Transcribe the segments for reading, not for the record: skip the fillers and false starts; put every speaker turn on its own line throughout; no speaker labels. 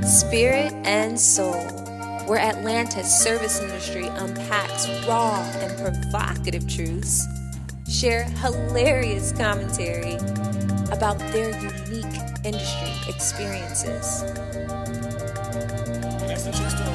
Spirit and soul, where Atlanta's service industry unpacks raw and provocative truths, share hilarious commentary about their unique industry experiences.
That's the true story.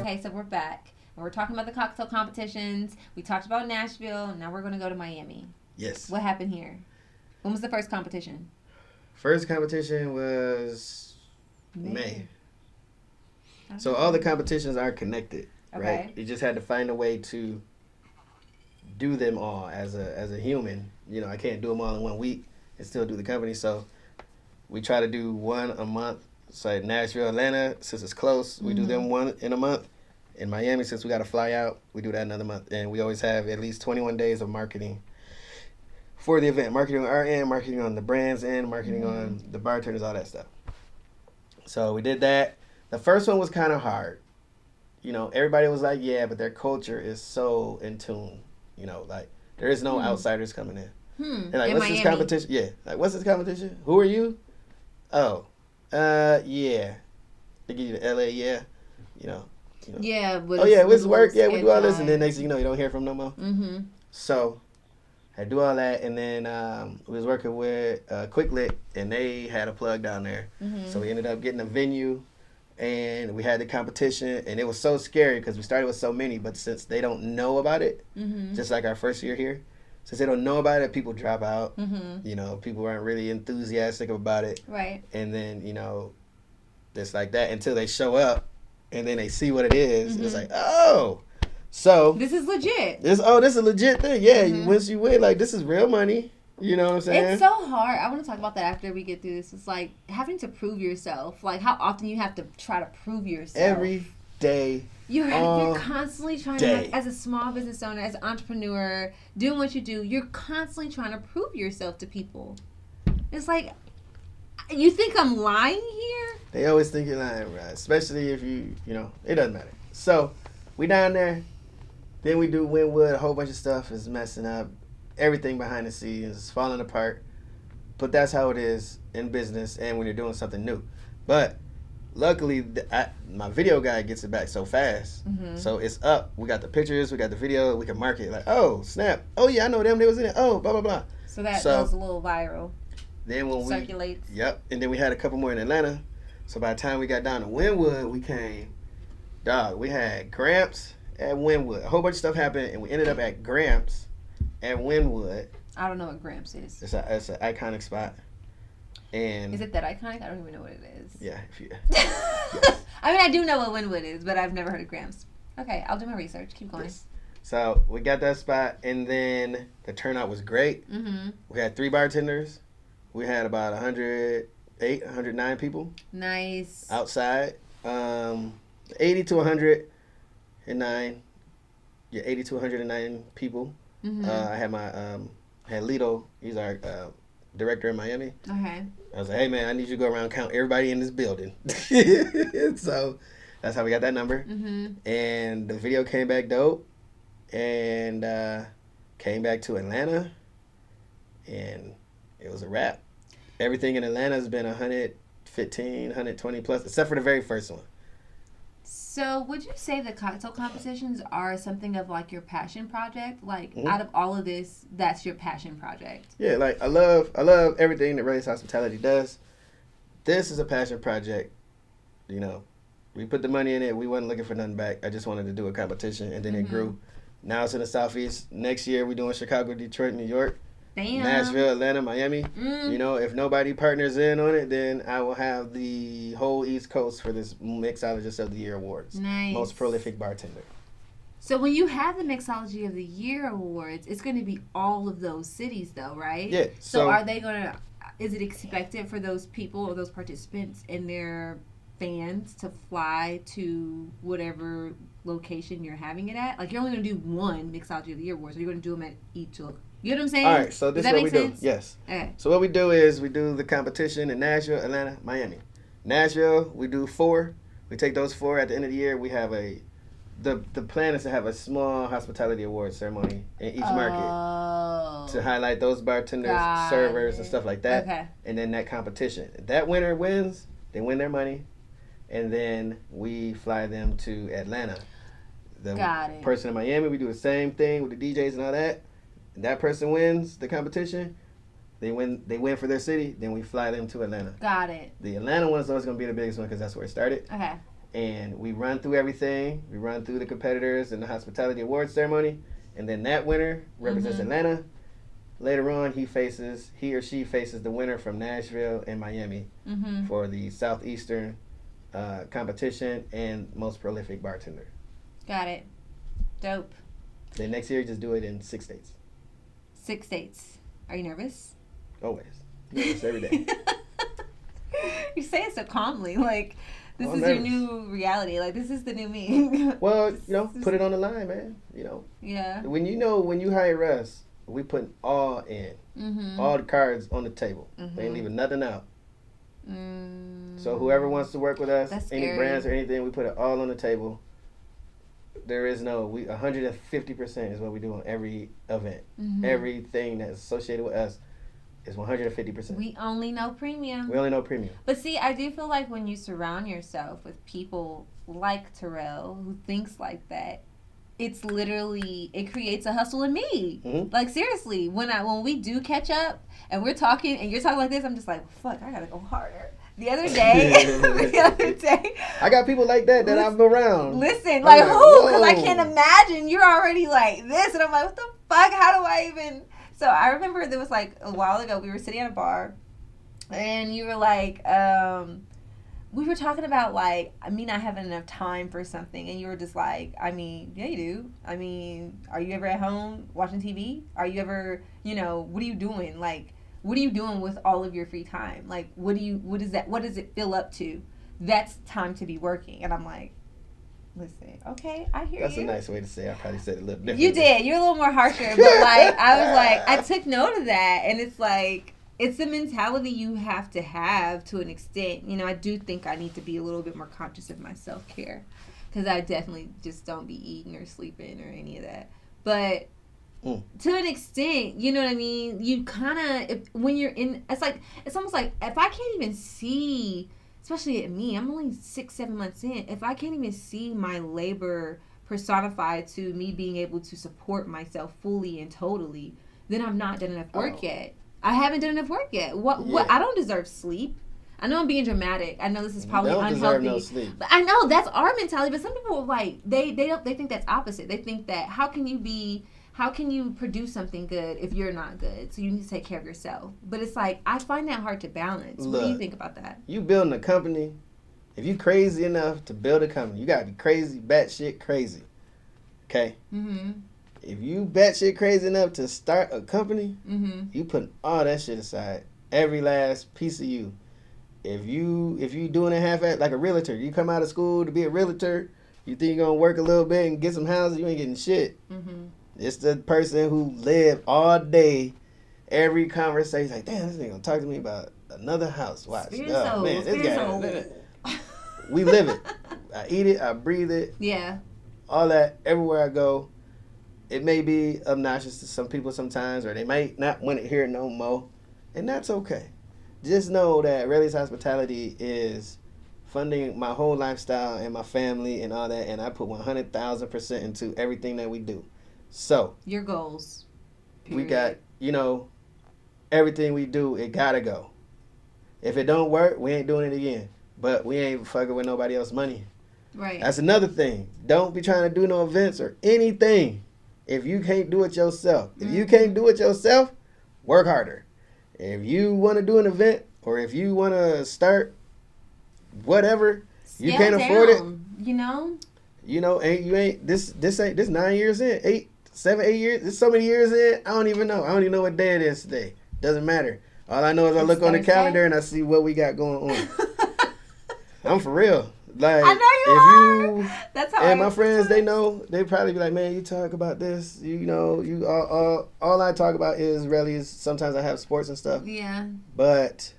Okay, so we're back. And we're talking about the cocktail competitions. We talked about Nashville. Now we're going to go to Miami.
Yes.
What happened here? When was the first competition?
First competition was May. So all the competitions are connected, right?
Okay.
You just had to find a way to do them all as a human. You know, I can't do them all in 1 week and still do the company. So we try to do one a month. So at Nashville, Atlanta, since it's close, we do them one in a month. In Miami, since we got to fly out, we do that another month. And we always have at least 21 days of marketing for the event. Marketing on our end, marketing on the brand's end, marketing on the bartenders, all that stuff. So we did that. The first one was kind of hard. You know, everybody was like, yeah, but their culture is so in tune. You know, like, there is no outsiders coming in. And like,
In
what's
Miami.
this competition? Yeah. Like, what's this competition? Who are you? Oh, yeah. They give you the LA, yeah. You know.
Yeah.
Oh, yeah, what's work? Yeah, we do all this. And then next thing you know, you don't hear from them no more.
Mm-hmm.
So I do all that, and then we was working with Quicklit, and they had a plug down there. So we ended up getting a venue, and we had the competition, and it was so scary because we started with so many, but since they don't know about it, just like our first year here, since they don't know about it, people drop out. You know, people aren't really enthusiastic about it.
Right.
And then, you know, just like that until they show up, and then they see what it is. It's like, oh. So
This is legit.
this is a legit thing. Yeah, once you win, like, this is real money. You know what I'm saying?
It's so hard. I want to talk about that after we get through this. It's like having to prove yourself. Like how often you have to try to prove yourself.
Every day.
You're constantly trying
day.
to, as a small business owner, as an entrepreneur, doing what you do, you're constantly trying to prove yourself to people. It's like, you think I'm lying here?
They always think you're lying, right? Especially if you know, it doesn't matter. So we down there. Then we do Wynwood. A whole bunch of stuff is messing up. Everything behind the scenes is falling apart. But that's how it is in business and when you're doing something new. But luckily, my video guy gets it back so fast. So it's up. We got the pictures. We got the video. We can mark it. Like, oh, snap. Oh, yeah, I know them. They was in it. Oh, blah, blah, blah.
So that goes a little viral.
Then when
Circulates.
Yep. And then we had a couple more in Atlanta. So by the time we got down to Wynwood, we came. Dog, we had Gramps at Wynwood. A whole bunch of stuff happened, and we ended up at Gramps at Wynwood.
I don't know what Gramps is.
It's an iconic spot. And
Is it that iconic? I don't even know what it is.
yeah,
I mean, I do know what Wynwood is, but I've never heard of Gramps. Okay, I'll do my research. Keep going.
Yes. So we got that spot, and then the turnout was great. We had 3 bartenders. We had about 108, 109 people.
Nice.
Outside. 80 to 109. Yeah, 80 to 109 people. I had my had Lito. He's our director in Miami.
Okay.
I was like, hey man, I need you to go around and count everybody in this building. So that's how we got that number. And the video came back dope. And came back to Atlanta. And it was a wrap. Everything in Atlanta has been 115, 120 plus, except for the very first one.
So would you say the cocktail competitions are something of like your passion project? Like out of all of this, that's your passion project?
Yeah, like I love everything that Rellies Hospitality does. This is a passion project. You know, we put the money in it. We wasn't looking for nothing back. I just wanted to do a competition, and then it grew. Now it's in the Southeast. Next year we're doing Chicago, Detroit, New York.
Damn.
Nashville, Atlanta, Miami. You know, if nobody partners in on it, then I will have the whole East Coast for this Mixologist of the Year awards.
Nice.
Most Prolific Bartender.
So when you have the Mixology of the Year awards, it's going to be all of those cities, though, right?
Yeah.
So are they going to? Is it expected for those people or those participants in their fans to fly to whatever location you're having it at? Like, you're only going to do one Mixology of the Year Awards, or you're going to do them at each look. You know what I'm saying?
All right, so this is what we do. Yes.
Okay.
So what we do is we do the competition in Nashville, Atlanta, Miami. Nashville, we do 4. We take those 4 at the end of the year. We have the plan is to have a small hospitality award ceremony in each market to highlight those bartenders, servers, and stuff like that.
Okay.
And then that competition. If that winner wins, they win their money, and then we fly them to Atlanta. The person in Miami, we do the same thing with the DJs and all that. That person wins the competition. They win for their city. Then we fly them to Atlanta.
Got it.
The Atlanta one is always going to be the biggest one because that's where it started.
Okay.
And we run through everything. We run through the competitors and the hospitality awards ceremony. And then that winner represents Atlanta. Later on, he or she faces the winner from Nashville and Miami for the Southeastern competition and Most Prolific Bartender.
Got it. Dope.
Then next year, just do it in 6 states.
6 states. Are you nervous?
Always. Nervous every day.
You say it so calmly, like this is your new reality. Like, this is the new me.
Well, put it on the line, man.
Yeah.
When you hire us, we put all in. All the cards on the table. We ain't leaving nothing out. So whoever wants to work with us, any brands or anything, we put it all on the table. There is 150% is what we do on every event. Everything that's associated with us is 150%.
We only know premium.
But
see, I do feel like when you surround yourself with people like Terrill, who thinks like that, it's literally, it creates a hustle in me. Like, seriously, when we do catch up and we're talking and you're talking like this, I'm just like, fuck, I gotta go harder. The other day,
I got people like that I'm around.
Listen, like who? Because I can't imagine you're already like this, and I'm like, what the fuck? How do I even? So I remember there was like a while ago, we were sitting at a bar, and you were like, we were talking about like, I mean, I have enough time for something, and you were just like, I mean, yeah, you do. I mean, are you ever at home watching TV? Are you ever, what are you doing? Like, what are you doing with all of your free time? Like, what does it fill up to? That's time to be working. And I'm like, listen, okay, I hear
That's
you.
A nice way to say it. I probably said it a little different.
You did. You're a little more harsher. But like, I was like, I took note of that. And it's like, it's a mentality you have to an extent. I do think I need to be a little bit more conscious of my self-care. Because I definitely just don't be eating or sleeping or any of that. But to an extent, you know what I mean? You kind of, when you're in, it's almost like, if I can't even see, especially at me, I'm only 6-7 months in, if I can't even see my labor personified to me being able to support myself fully and totally, then I've not done enough work yet. I haven't done enough work yet. What? I don't deserve sleep. I know I'm being dramatic. I know this is probably unhealthy.
Deserve no sleep.
But I know that's our mentality. But some people they think that's opposite. They think that how can you produce something good if you're not good? So you need to take care of yourself. But it's like, I find that hard to balance. What do you think about that?
You building a company, if you crazy enough to build a company, you gotta be crazy, batshit crazy. Okay? If you batshit crazy enough to start a company, you put all that shit aside. Every last piece of you. If you doing a half-ass, like a realtor, you come out of school to be a realtor, you think you're gonna work a little bit and get some houses, you ain't getting shit. It's the person who lived all day, every conversation, like, damn, this nigga gonna talk to me about another house. Watch. Oh, man, this guy. We live it. I eat it. I breathe it.
Yeah.
All that, everywhere I go. It may be obnoxious to some people sometimes, or they might not want to hear it no more. And that's okay. Just know that Rellies Hospitality is funding my whole lifestyle and my family and all that, and I put 100,000% into everything that we do. So
your goals. Period.
We got, everything we do, it gotta go. If it don't work, we ain't doing it again. But we ain't fucking with nobody else's money.
Right.
That's another thing. Don't be trying to do no events or anything if you can't do it yourself. If you can't do it yourself, work harder. If you want to do an event or if you want to start whatever, you can't afford it. This 9 years in, 7, 8 years. This so many years in. I don't even know. I don't even know what day it is today. Doesn't matter. All I know is I look on the calendar and I see what we got going on. I'm for real. Like,
I know you are. That's how.
And my friends, they know. They probably be like, "Man, you talk about this. You know, you all I talk about is Rellies. Sometimes I have sports and stuff.
Yeah.
But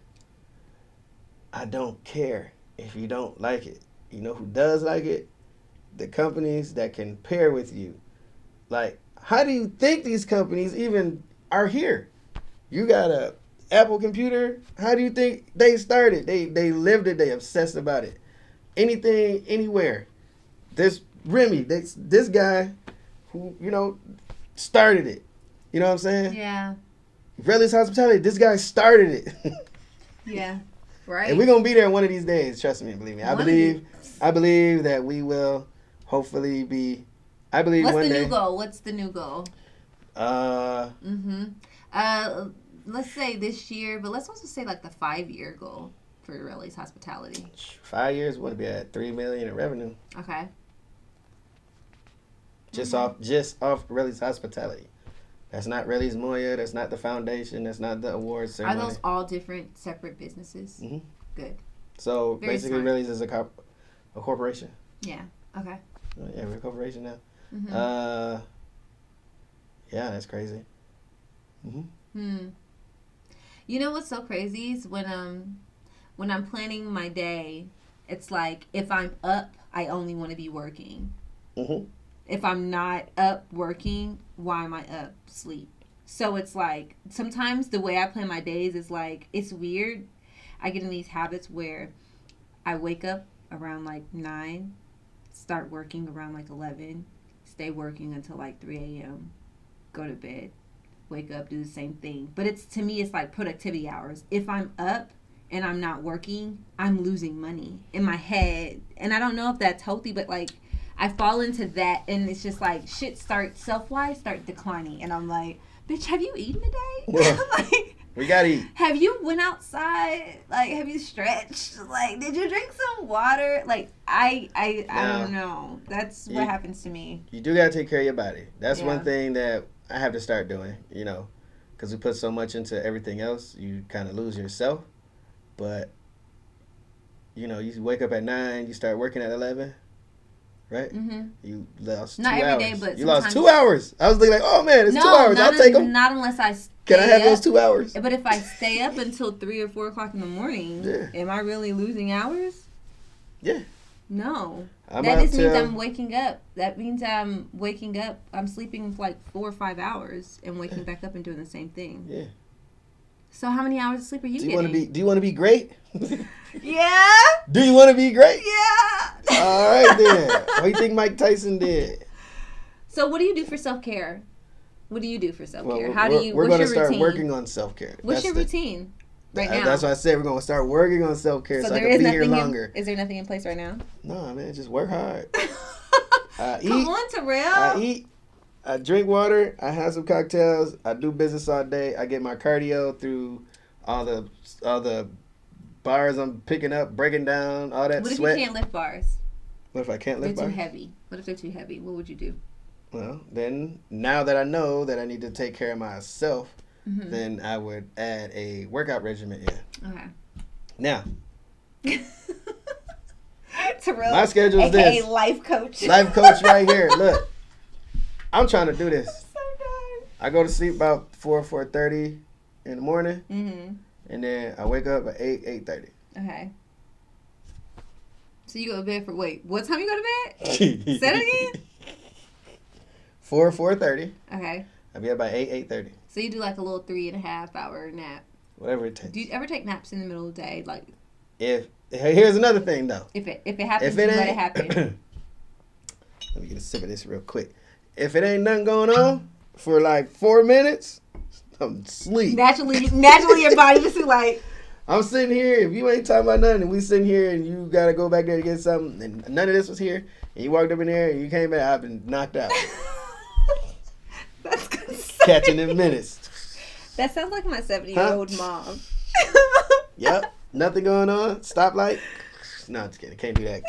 I don't care if you don't like it. You know who does like it? The companies that can pair with you. Like, how do you think these companies even are here? You got a Apple computer. How do you think they started? They lived it. They obsessed about it. Anything, anywhere. This Remy, this guy who, you know, started it. You know what I'm saying?
Yeah.
Rellies Hospitality, this guy started it.
Yeah. Right.
And we're gonna be there one of these days. Trust me, believe me. I believe that we will hopefully be. I believe
What's
one
the
day.
new goal? What's the new goal? Let's say this year, but let's also say like the 5-year goal for Rellies Hospitality.
5 years, want to be at $3 million in revenue.
Okay.
Just off Rellies Hospitality. That's not Rellies Moya. That's not the foundation. That's not the awards ceremony.
Are those all different, separate businesses?
Mm-hmm.
Good.
So
Very
basically,
smart.
Rellies is a corporation.
Yeah. Okay.
Yeah, we're a corporation now.
Mm-hmm.
Yeah, that's crazy. Mm-hmm.
You know what's so crazy is when I'm planning my day, it's like if I'm up, I only want to be working.
Mm-hmm.
If I'm not up working, why am I up? Sleep. So it's like sometimes the way I plan my days is like it's weird. I get in these habits where I wake up around like 9, start working around like 11, stay working until like 3 a.m., go to bed, wake up, do the same thing. But it's to me, it's like productivity hours. If I'm up and I'm not working, I'm losing money in my head. And I don't know if that's healthy, but like I fall into that and it's just like shit self-wise start declining. And I'm like, bitch, have you eaten today?
Yeah.
Like,
we gotta eat.
have you went outside? Like, have you stretched? Like, did you drink some water? Like, I don't know. That's what happens to me.
You do gotta take care of your body. That's
Yeah.
one thing that I have to start doing, you know, because we put so much into everything else, you kind of lose yourself. But, you know, you wake up at 9, you start working at 11, right?
Mm-hmm.
You lost 2
Not
hours.
every day, but
you lost 2 hours. I was thinking like, oh man, it's 2 hours. I'll take them.
Not unless I stay
Can I have
up.
those 2 hours?
But if I stay up until 3 or 4 o'clock in the morning, am I really losing hours?
Yeah.
No.
I'm
that
up
just means
till-
I'm waking up. That means I'm waking up. I'm sleeping for like 4 or 5 hours and waking back up and doing the same thing.
Yeah.
So how many hours of sleep are you getting?
Do you want to be great?
Yeah.
Do you want to be great?
Yeah.
All right then. What do you think Mike Tyson did?
So what do you do for self-care? What do you do for self-care?
We're
what's
going to
your
start
routine?
working on self-care.
What's your routine right now?
That's why I said we're going to start working on self-care so I can be here longer.
Is there nothing in place right now?
No, man, just work hard.
Come on, Terrill.
I eat. I drink water. I have some cocktails. I do business all day. I get my cardio through all the bars I'm picking up, breaking down, all that
What if
sweat.
you can't lift bars?
What if I can't lift
They're
bars?
too heavy. What if they're too heavy? What would you do?
Well, then now that I know that I need to take care of myself, then I would add a workout regimen in.
Okay.
Now,
Terrill,
my schedule is
AKA
this.
life coach.
Life coach right here. Look, I'm trying to do this.
So good.
I go to sleep about 4:30 in the morning,
Mm-hmm.
and then I wake up at 8:30.
Okay. So you go to bed for what time you go to bed? Say it again.
4:30.
Okay.
I'll be up by 8:30.
So you do like a little 3.5 hour nap.
Whatever it takes.
Do you ever take naps in the middle of the day? Like,
Here's another thing though.
if it happens, you let it happen.
Let me get a sip of this real quick. If it ain't nothing going on for like 4 minutes, I'm asleep.
Naturally, your body just be like.
I'm sitting here. If you ain't talking about nothing, and we sitting here, and you gotta go back there to get something, and none of this was here, and you walked up in there, and you came back, I've been knocked out.
That's concerning.
Catching in minutes.
That sounds like my 70-year-old mom.
Yep. Nothing going on. Stoplight. No, I'm just kidding. Can't do that.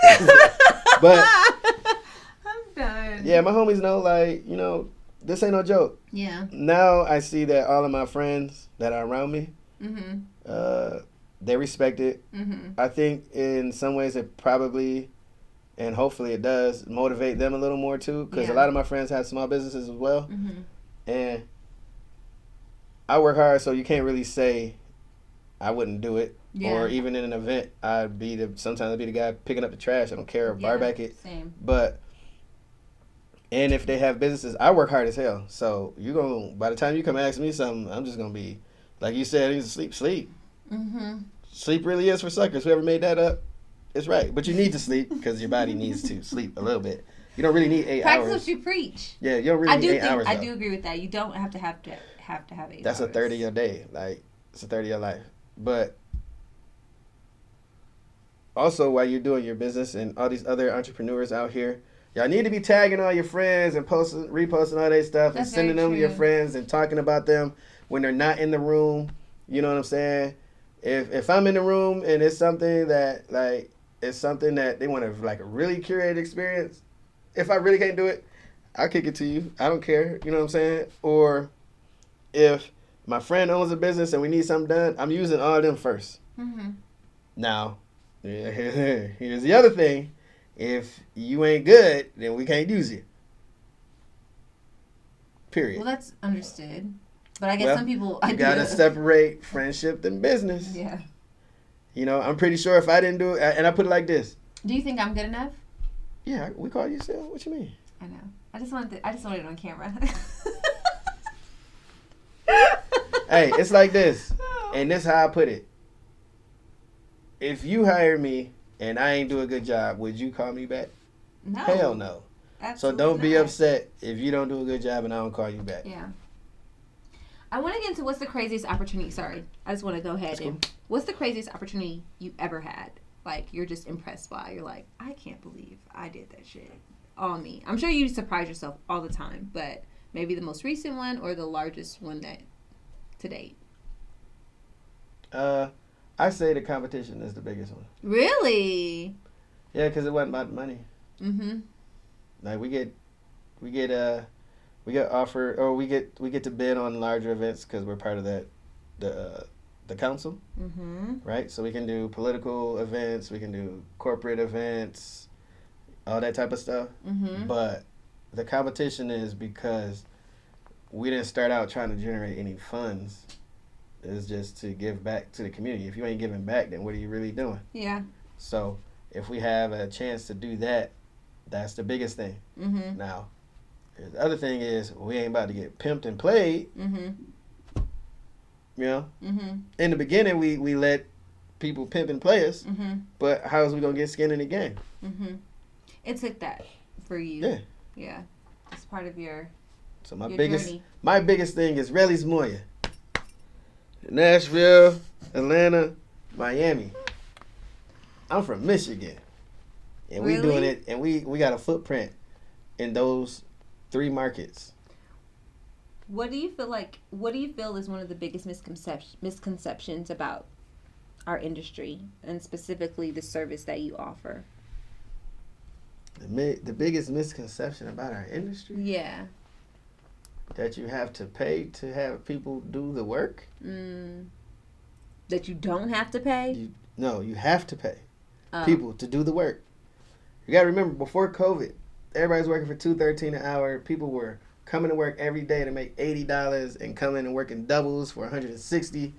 But
I'm done.
yeah, my homies know, like, you know, this ain't no joke.
Yeah.
Now I see that all of my friends that are around me,
Mm-hmm.
they respect it. I think in some ways it probably, and hopefully it does, motivate them a little more too, because a lot of my friends have small businesses as well. And I work hard, so you can't really say I wouldn't do it. Or even in an event, sometimes I'd be the guy picking up the trash. I don't care, or bar back it.
Same.
But, and if they have businesses, I work hard as hell. So by the time you come ask me something, I'm just gonna be, like you said, sleep. Sleep really is for suckers. Whoever made that up is right. But you need to sleep because your body needs to sleep a little bit. You don't really need 8 hours.
Practice what you preach.
Yeah, you don't really need 8 hours.
I do agree with that. You don't have to have 8 hours.
That's a third of your day. Like, it's a third of your life. But also, while you're doing your business and all these other entrepreneurs out here, y'all need to be tagging all your friends and reposting all their stuff and sending them to your friends and talking about them when they're not in the room. You know what I'm saying? If I'm in the room and it's something that they want to like a really curated experience, if I really can't do it, I'll kick it to you. I don't care. You know what I'm saying? Or if my friend owns a business and we need something done, I'm using all of them first. Now, here's the other thing. If you ain't good, then we can't use you. Period.
Well, that's understood. But I guess some people...
You got to separate friendship and business.
Yeah.
You know, I'm pretty sure if I didn't do it... And I put it like this.
Do you think I'm good enough?
Yeah, we call you still. What you mean?
I know. I just wanted it on camera.
Hey, it's like this. And this is how I put it. If you hire me and I ain't do a good job, would you call me back?
No.
Hell no.
Absolutely
so don't be
not.
upset if you don't do a good job and I don't call you back.
Yeah. I want to get into what's the craziest opportunity. Sorry. I just want to go ahead and... What's the craziest opportunity you ever had? Like, you're just impressed by. You're like, I can't believe I did that shit. All me. I'm sure you surprise yourself all the time, but maybe the most recent one or the largest one that to date.
I say the competition is the biggest one.
Really?
Yeah, because it wasn't about the money. Like we get offered, or we get to bid on larger events because we're part of the council, right? So we can do political events, we can do corporate events, all that type of stuff. But the competition is because we didn't start out trying to generate any funds. It's just to give back to the community. If you ain't giving back, then what are you really doing? Yeah. So if we have a chance to do that, that's the biggest thing. Now, the other thing is we ain't about to get pimped and played. You know? In the beginning, we let people pimp and play us, but how is we going to get skin in the game?
It's like that for you.
Yeah.
Yeah. It's part of your
So my
your
biggest
journey.
my biggest thing is Rellies Moya. Nashville, Atlanta, Miami. I'm from Michigan. And we doing it, and we got a footprint in those 3 markets.
What do you feel is one of the biggest misconceptions about our industry, and specifically the service that you offer?
The biggest misconception about our industry?
Yeah.
That you have to pay to have people do the work?
That you don't have to pay?
No, you have to pay people to do the work. You got to remember, before COVID, everybody's working for $2.13 an hour. People were coming to work every day to make $80 and coming and working doubles for $160.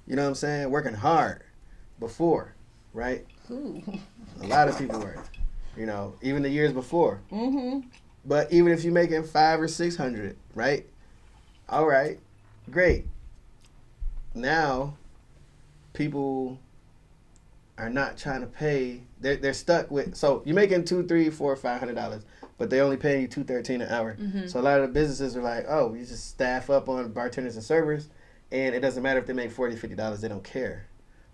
You know what I'm saying? Working hard before, right?
Ooh.
A lot of people were, you know, even the years before. But even if you're making $500 or $600, right? All right, great. Now, people are not trying to pay. They're stuck with. So you're making $200, $300, $400, $500, but they only paying you $2.13 an hour. So a lot of the businesses are like, oh, you just staff up on bartenders and servers, and it doesn't matter if they make $40, $50. They don't care,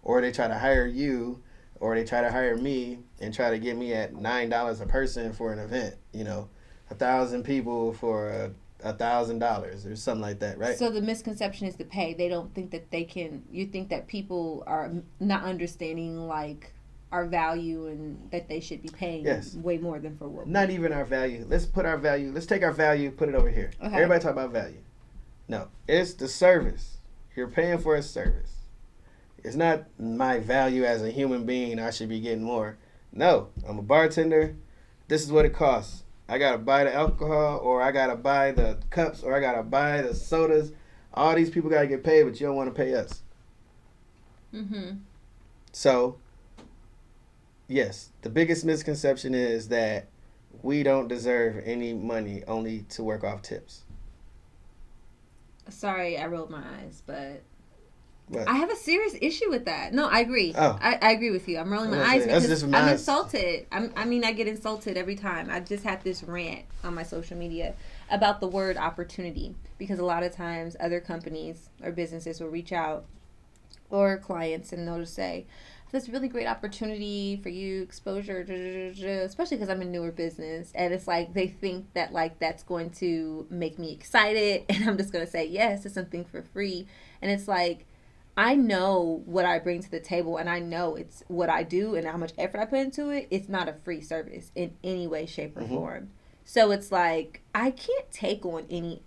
or they try to hire you, or they try to hire me and try to get me at $9 a person for an event. You know, 1,000 people for $1,000 or something like that, right?
So the misconception is the pay. They don't think that they can. You think that people are not understanding like our value and that they should be paying way more than for what.
Not even our value. Let's take our value, put it over here. Okay. Everybody talk about value. No, it's the service. You're paying for a service. It's not my value as a human being. I should be getting more. No, I'm a bartender. This is what it costs. I gotta buy the alcohol, or I gotta buy the cups, or I gotta buy the sodas. All these people gotta get paid, but you don't want to pay us. So, yes, the biggest misconception is that we don't deserve any money, only to work off tips.
Sorry, I rolled my eyes, but
What?
I have a serious issue with that. No, I agree.
Oh.
I agree with you. I'm rolling my eyes because I'm insulted. I get insulted every time. I just had this rant on my social media about the word opportunity, because a lot of times other companies or businesses will reach out, or clients, and they'll just say, this really great opportunity for you, exposure, especially because I'm a newer business, and it's like they think that like that's going to make me excited, and I'm just going to say yes to something for free. And it's like, I know what I bring to the table, and I know it's what I do and how much effort I put into it. It's not a free service in any way, shape, or form. So it's like, I can't take on any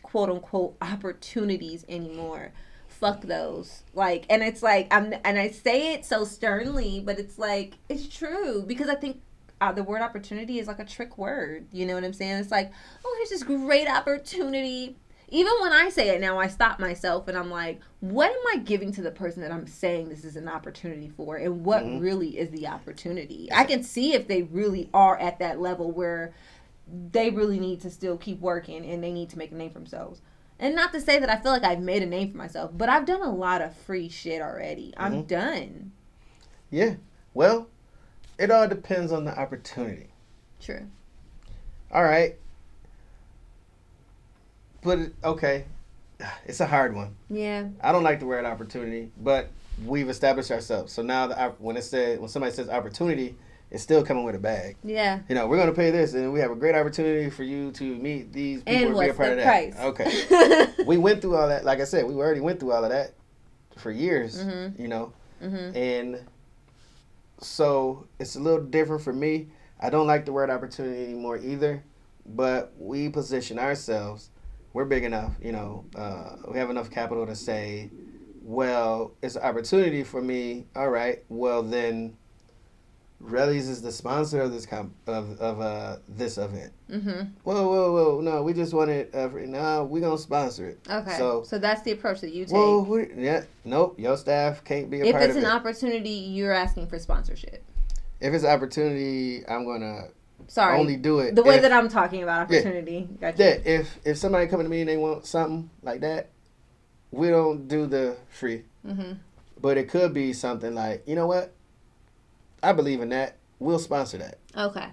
quote unquote opportunities anymore. Fuck those. Like, and it's like, I say it so sternly, but it's like, it's true, because I think the word opportunity is like a trick word. You know what I'm saying? It's like, oh, here's this great opportunity. Even when I say it now, I stop myself and I'm like, what am I giving to the person that I'm saying this is an opportunity for? And what really is the opportunity? I can see if they really are at that level where they really need to still keep working and they need to make a name for themselves. And not to say that I feel like I've made a name for myself, but I've done a lot of free shit already. I'm done.
Yeah. Well, it all depends on the opportunity.
True.
All right. But, okay, it's a hard one.
Yeah.
I don't like the word opportunity, but we've established ourselves. So now when somebody says opportunity, it's still coming with a bag.
Yeah.
You know, we're going to pay this, and we have a great opportunity for you to meet these people
and
and be a part of that.
Price?
Okay. We went through all that. Like I said, we already went through all of that for years, you know. And so it's a little different for me. I don't like the word opportunity anymore either, but we position ourselves. We're big enough, you know, we have enough capital to say, well, it's an opportunity for me. All right, well then, Rellies is the sponsor of this this event. Whoa, no, we just want it. No, we're gonna sponsor it.
Okay, so that's the approach that you take.
Well, nope, your staff can't be a part of it.
If it's an opportunity, you're asking for sponsorship.
If it's an opportunity, I'm gonna only do it
the way that I'm talking about opportunity.
Yeah, gotcha. If somebody coming to me and they want something like that, we don't do the free. But it could be something like, you know what? I believe in that. We'll sponsor that.
Okay.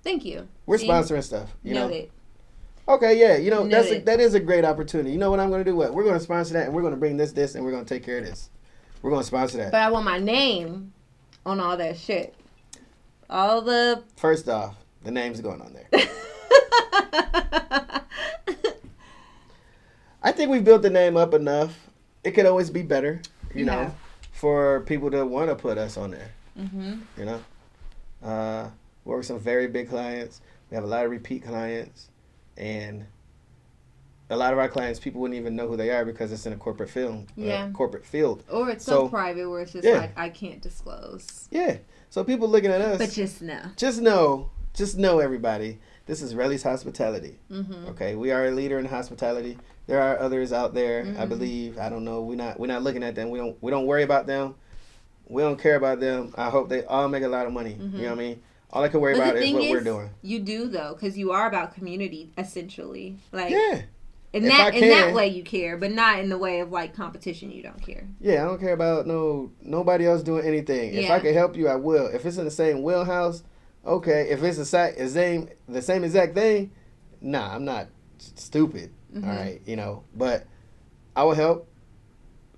Thank you.
We're sponsoring stuff. You know.
Noted.
Okay, yeah. You know, that is a great opportunity. You know what I'm going to do? What? We're going to sponsor that, and we're going to bring this, and we're going to take care of this. We're going to sponsor that.
But I want my name on all that shit. All the...
First off, the name's going on there. I think we've built the name up enough. It could always be better, you know, for people to want to put us on there. You know, we work with some very big clients. We have a lot of repeat clients, and a lot of our clients, people wouldn't even know who they are because it's in a corporate field.
Or it's so private where it's just like, I can't disclose.
Yeah. So people looking at us.
But just know, everybody, this is Rellies Hospitality. Okay, we are a leader in hospitality. There are others out there, I believe. I don't know. We're not looking at them. We don't worry about them. We don't care about them. I hope they all make a lot of money. You know what I mean? All I can worry about is what we're doing. You do though, because you are about community essentially. Like in
if
that way you care, but not in the way of like competition. You don't care.
Yeah, I don't care about nobody else doing anything. If I can help you, I will. If it's in the same wheelhouse, okay. If it's the same exact thing, nah, I'm not stupid. All right, you know, but I will help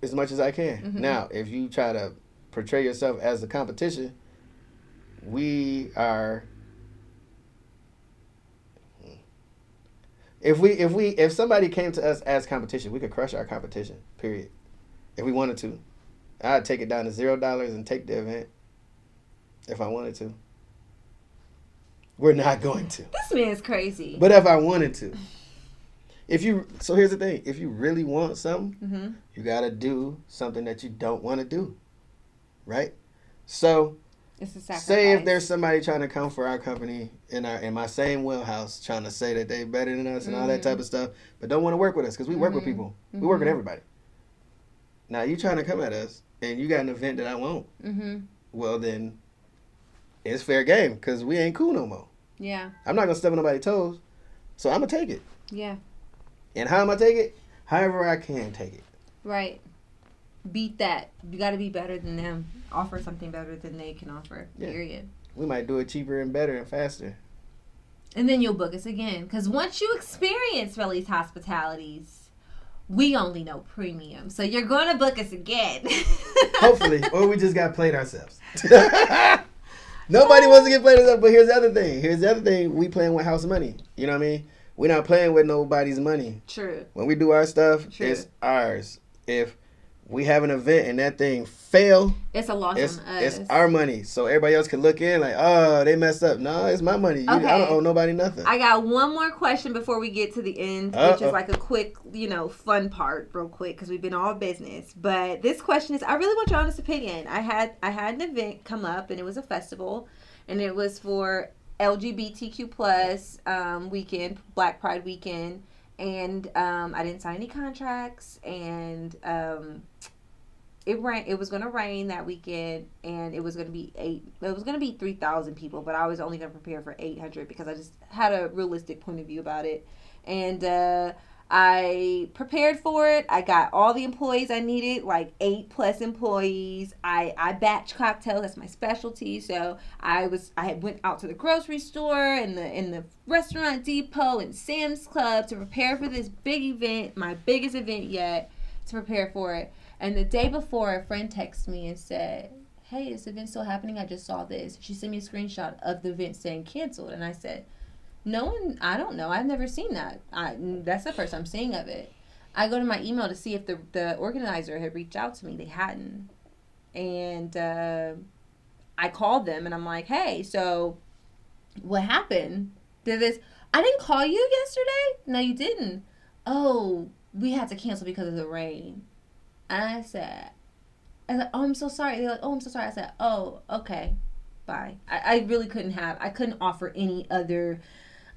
as much as I can. Now, if you try to portray yourself as the competition, if somebody came to us as competition, we could crush our competition, period. If we wanted to. I'd take it down to $0 and take the event if I wanted to. We're not going to.
This man's crazy.
But if I wanted to. So here's the thing. If you really want something,
Mm-hmm.
you got to do something that you don't want to do. Right? So
It's a sacrifice.
say if there's somebody trying to come for our company in my same wheelhouse, trying to say that they better than us and all that type of stuff, but don't want to work with us because we work with people. We work with everybody. Now you trying to come at us and you got an event that I won't. Well then, it's fair game because we ain't cool no more.
Yeah.
I'm not gonna step on nobody's toes, so I'm gonna take it.
Yeah.
And how am I take it? However I can take it.
Right. Beat that. You got to be better than them. Offer something better than they can offer.
Yeah.
Period.
We might do it cheaper and better and faster.
And then you'll book us again. Because once you experience Rellies Hospitalities, we only know premium. So you're going to book us again.
Hopefully. Or we just got played ourselves. Nobody wants to get played ourselves. But here's the other thing. We playing with house money. You know what I mean? We're not playing with nobody's money.
True.
When we do our stuff, it's ours. If we have an event and that thing fail,
it's a loss on us.
It's our money. So everybody else can look in like, oh, they messed up. No, it's my money. I don't owe nobody nothing.
I got one more question before we get to the end, which is like a quick, fun part real quick because we've been all business. But this question is, I really want your honest opinion. I had an event come up and it was a festival and it was for LGBTQ plus weekend, Black Pride weekend. And I didn't sign any contracts, and it was going to rain that weekend, and it was going to be 3,000 people, but I was only going to prepare for 800 because I just had a realistic point of view about it. And I prepared for it. I got all the employees I needed, like 8+ employees. I batch cocktails. That's my specialty. So I went out to the grocery store and the restaurant depot and Sam's Club to prepare for this big event, my biggest event yet, to prepare for it. And the day before, a friend texted me and said, "Hey, is the event still happening? I just saw this." She sent me a screenshot of the event saying canceled, and I said, I don't know. I've never seen that. That's the first I'm seeing of it. I go to my email to see if the organizer had reached out to me. They hadn't. And I called them and I'm like, "Hey, so what happened? I didn't call you yesterday? No, you didn't. Oh, we had to cancel because of the rain." And I said, "Oh, I'm so sorry." They're like, "Oh, I'm so sorry." I said, "Oh, okay. Bye." I really couldn't offer any other.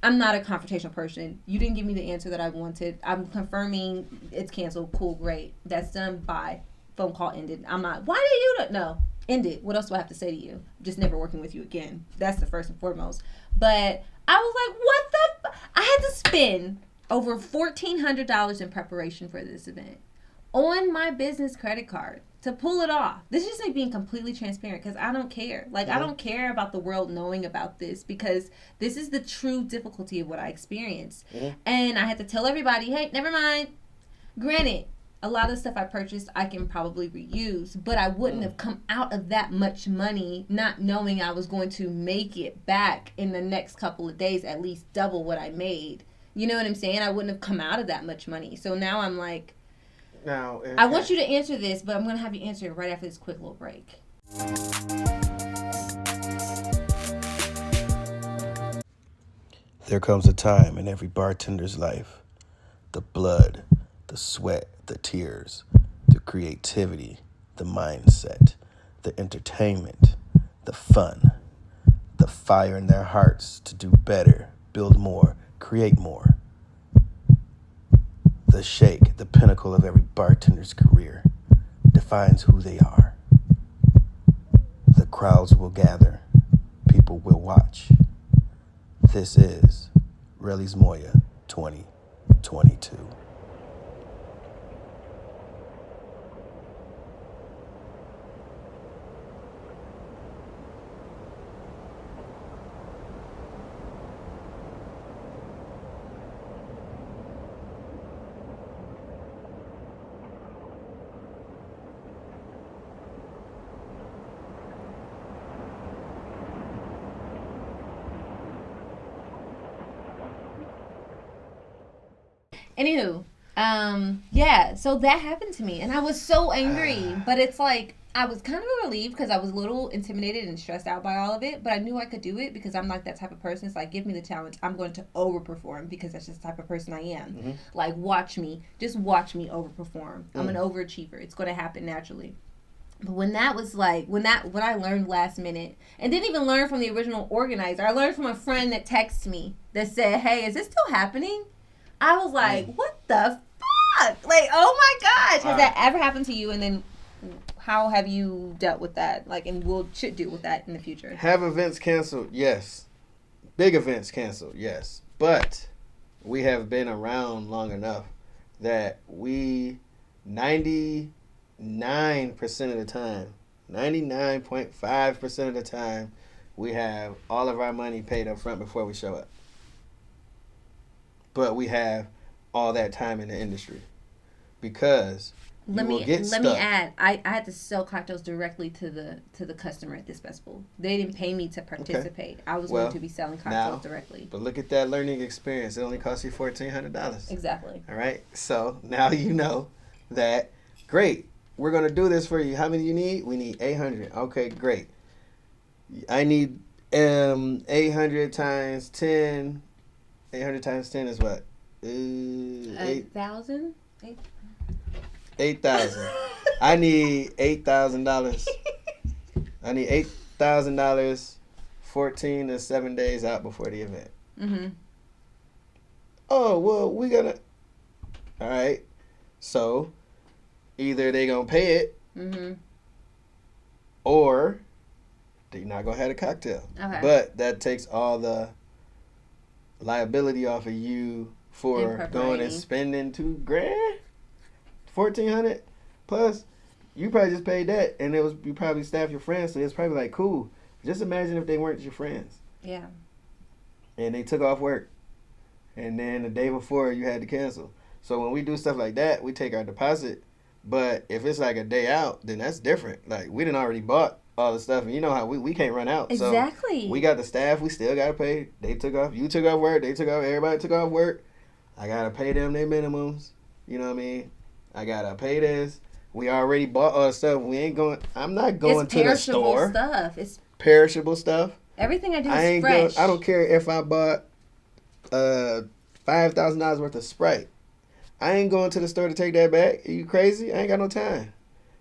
I'm not a confrontational person. You didn't give me the answer that I wanted. I'm confirming it's canceled. Cool, great. That's done. Bye. Phone call ended. I'm not, why did you no, ended. What else do I have to say to you? Just never working with you again. That's the first and foremost. But I was like, what I had to spend over $1,400 in preparation for this event on my business credit card to pull it off. This is just like being completely transparent because I don't care. Like, I don't care about the world knowing about this because this is the true difficulty of what I experienced. And I had to tell everybody, hey, never mind. Granted, a lot of the stuff I purchased I can probably reuse, but I wouldn't have come out of that much money not knowing I was going to make it back in the next couple of days, at least double what I made. You know what I'm saying? I wouldn't have come out of that much money. So now I'm like, I want you to answer this, but I'm going to have you answer it right after this quick little break.
There comes a time in every bartender's life. The blood, the sweat, the tears, the creativity, the mindset, the entertainment, the fun, the fire in their hearts to do better, build more, create more. The shake, the pinnacle of every bartender's career, defines who they are. The crowds will gather. People will watch. This is Rellies Moya 2022.
Anywho, Yeah, so that happened to me, and I was so angry. But it's like I was kind of relieved because I was a little intimidated and stressed out by all of it. But I knew I could do it because I'm like that type of person. It's like, give me the challenge. I'm going to overperform because that's just the type of person I am.
Mm-hmm.
Like, just watch me overperform. I'm an overachiever. It's going to happen naturally. But when that was like, when I learned last minute, and didn't even learn from the original organizer, I learned from a friend that texted me that said, "Hey, is this still happening?" I was like, "What the fuck?" Like, oh my gosh, has that ever happened to you? And then, how have you dealt with that? Like, and should deal with that in the future?
Have events canceled? Yes. Big events canceled? Yes. But we have been around long enough that 99% of the time, 99.5% of the time, we have all of our money paid up front before we show up. But we have all that time in the industry because
let me add, I had to sell cocktails directly to the customer at this festival. They didn't pay me to participate. Okay. I was going to be selling cocktails directly.
But look at that learning experience. It only cost you $1,400.
Exactly.
All right. So now you know that. Great. We're going to do this for you. How many you need? We need 800. Okay, great. I need 800 times 10. 800 times 10 is what?
8,000?
8,000. I need $8,000. I need $8,000 14 to 7 days out before the event.
Mm-hmm.
Oh, well, we gotta... All right. So, either they gonna pay it, or they're not gonna have a cocktail.
Okay.
But that takes all the liability off of you for going and spending $2,000, $1,400 plus. You probably just paid that, and you probably staffed your friends, so it's probably like cool. Just imagine if they weren't your friends.
Yeah.
And they took off work, and then the day before you had to cancel. So when we do stuff like that, we take our deposit. But if it's like a day out, then that's different. Like we done already bought all the stuff, and you know how we can't run out.
Exactly.
So we got the staff. We still got to pay. They took off. You took off work. They took off. Everybody took off work. I got to pay them their minimums. You know what I mean? I got to pay this. We already bought all the stuff. We ain't going. I'm not going to the store.
It's perishable stuff. It's
perishable stuff.
Everything I do is fresh.
I don't care if I bought $5,000 worth of Sprite. I ain't going to the store to take that back. Are you crazy? I ain't got no time.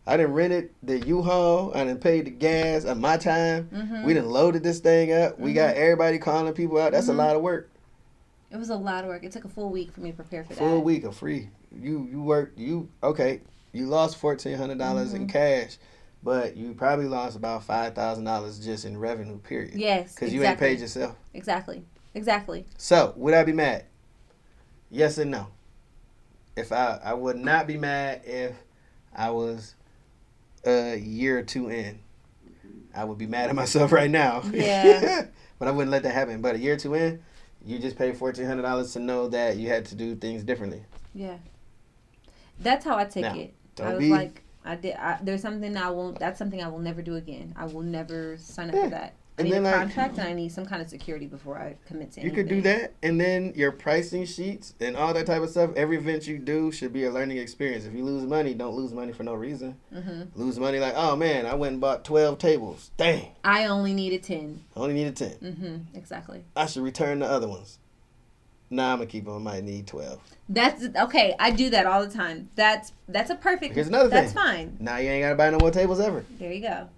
I done rented the U-Haul. I done paid the gas of my time. Mm-hmm. We done loaded this thing up. We got everybody calling people out. That's a lot of work.
It was a lot of work. It took a full week for me to prepare for that.
Full week of free. You worked. You lost $1,400 in cash, but you probably lost about $5,000 just in revenue. Period.
Yes,
because you ain't paid yourself.
Exactly.
So would I be mad? Yes and no. If I would not be mad if I was a year or two in. I would be mad at myself right now.
Yeah.
But I wouldn't let that happen. But a year or two in, you just paid $1,400 to know that you had to do things differently.
Yeah. That's how I take it. I was like, there's something that's something I will never do again. I will never sign up for that. I need a contract and I need some kind of security before I commit to anything.
You could do that, and then your pricing sheets and all that type of stuff, every event you do should be a learning experience. If you lose money, don't lose money for no reason. Mm-hmm. Lose money like, oh man, I went and bought 12 tables. Dang.
I only needed 10.
Mm-hmm,
exactly.
I should return the other ones. Nah, I'm going to keep them. I might need 12.
That's, okay, I do that all the time. That's a perfect.
Here's another thing.
That's fine.
Now you ain't got to buy no more tables ever.
There you go.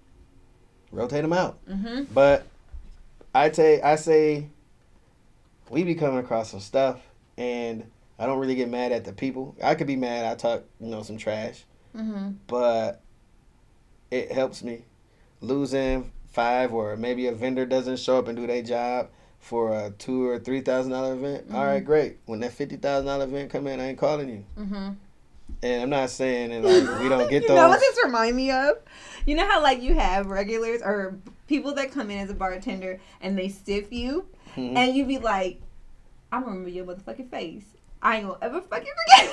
Rotate them out.
Mm-hmm.
But I say we be coming across some stuff, and I don't really get mad at the people. I could be mad. I talk, some trash.
Mm-hmm.
But it helps me. Losing $5, or maybe a vendor doesn't show up and do their job for a $2,000 or $3,000 event. Mm-hmm. All right, great. When that $50,000 event come in, I ain't calling you.
Mm-hmm.
And I'm not saying that like we don't get those.
You know what this remind me of? You know how like you have regulars or people that come in as a bartender and they stiff you, and you be like, "I'm gonna remember your motherfucking face. I ain't gonna ever fucking forget